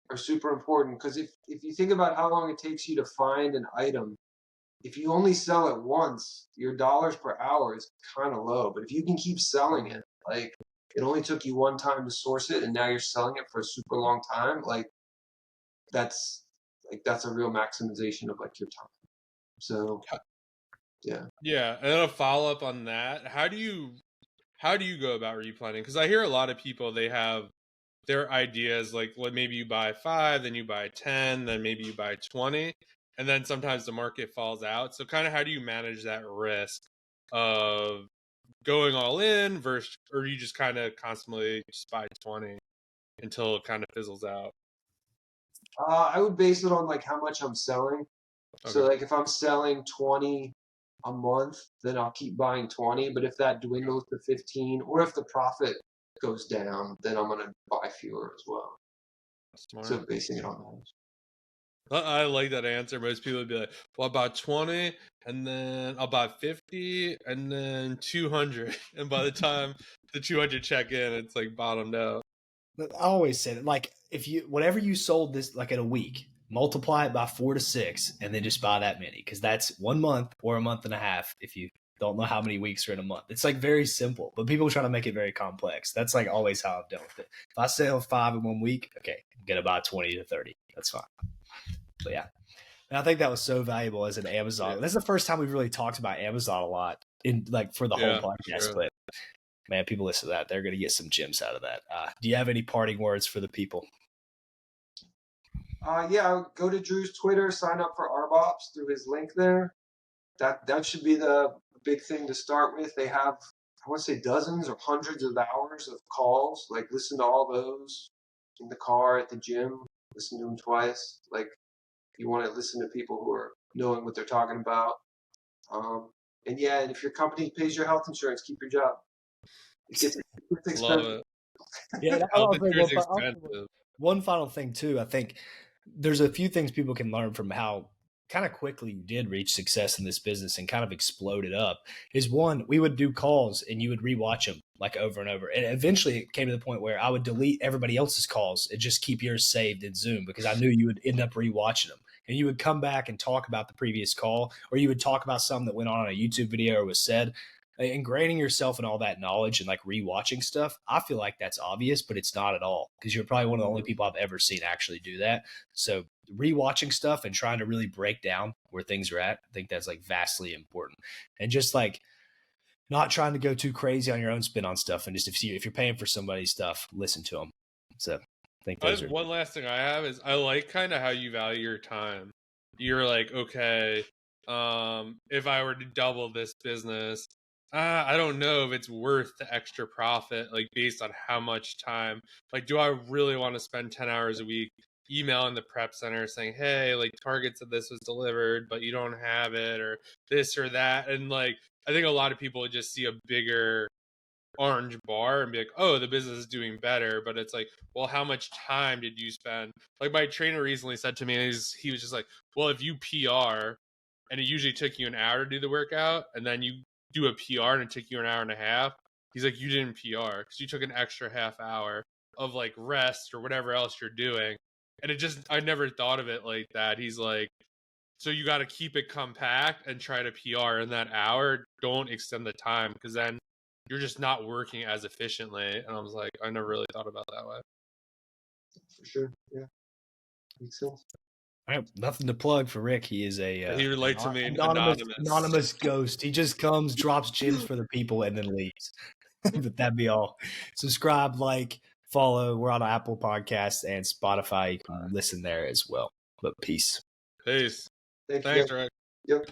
are super important, because if you think about how long it takes you to find an item, if you only sell it once, your dollars per hour is kind of low. But if you can keep selling it, like it only took you one time to source it and now you're selling it for a super long time, like that's a real maximization of like your time. So yeah. Yeah, and then a follow up on that. How do you go about replanning? Because I hear a lot of people, they have their ideas like, well, maybe you buy 5, then you buy 10, then maybe you buy 20, and then sometimes the market falls out. So kind of how do you manage that risk of going all in versus, or you just kind of constantly just buy 20 until it kind of fizzles out? I would base it on like how much I'm selling. Okay. So like if I'm selling 20 a month, then I'll keep buying 20. But if that dwindles to 15, or if the profit goes down, then I'm gonna buy fewer as well. Smart. So basing it on those. I like that answer. Most people would be like, well, about 20, and then I'll buy 50, and then 200. And by the time the 200 check in, it's like bottomed out. But I always said it, like, if you, whatever you sold this, like in a week, multiply it by 4 to 6, and then just buy that many. Because that's 1 month or a month and a half if you don't know how many weeks are in a month. It's like very simple, but people try to make it very complex. That's like always how I've dealt with it. If I sell 5 in 1 week, okay, I'm going to buy 20 to 30. That's fine. But yeah, and I think that was so valuable as an Amazon. Yeah. That's the first time we've really talked about Amazon a lot in like for the whole podcast. Sure. But man, people listen to that, they're going to get some gems out of that. Do you have any parting words for the people? Yeah, go to Drew's Twitter, sign up for ArbOps through his link there. That should be the big thing to start with. They have, I want to say, dozens or hundreds of hours of calls. Like, listen to all those in the car, at the gym. Listen to them twice. Like, you want to listen to people who are knowing what they're talking about. And yeah, and if your company pays your health insurance, keep your job. It's expensive. Love it. Yeah, health insurance is expensive. One final thing too, I think there's a few things people can learn from how kind of quickly you did reach success in this business and kind of exploded up. Is one, we would do calls and you would rewatch them like over and over. And eventually it came to the point where I would delete everybody else's calls and just keep yours saved in Zoom because I knew you would end up rewatching them. and you would come back and talk about the previous call, or you would talk about something that went on a YouTube video or was said. Ingraining yourself in all that knowledge and like rewatching stuff, I feel like that's obvious, but it's not at all, because you're probably one of the only people I've ever seen actually do that. So rewatching stuff and trying to really break down where things are at, I think that's like vastly important. And just like not trying to go too crazy on your own spin on stuff, and just if you're paying for somebody's stuff, listen to them. So I think those are one last thing I have is I like kind of how you value your time. You're like, okay, if I were to double this business, I don't know if it's worth the extra profit, like based on how much time. Like, do I really want to spend 10 hours a week emailing the prep center saying, hey, like target said this was delivered, but you don't have it, or this or that? And like, I think a lot of people would just see a bigger orange bar and be like, oh, the business is doing better. But it's like, well, how much time did you spend? Like my trainer recently said to me, he was just like, well, if you PR and it usually took you an hour to do the workout, and then you do a PR and it took you an hour and a half, he's like, you didn't PR because you took an extra half hour of like rest or whatever else you're doing. And it just, I never thought of it like that. He's like, so you got to keep it compact and try to PR in that hour. Don't extend the time, because then you're just not working as efficiently. And I was like, I never really thought about it that way. For sure. Yeah. Makes sense. I have nothing to plug for Rick. He is he would like to be anonymous ghost. He just comes, drops gems for the people, and then leaves. But that'd be all. Subscribe, like, follow. We're on Apple Podcasts and Spotify. You can listen there as well. But peace. Thanks, Rick. Rick. Yep.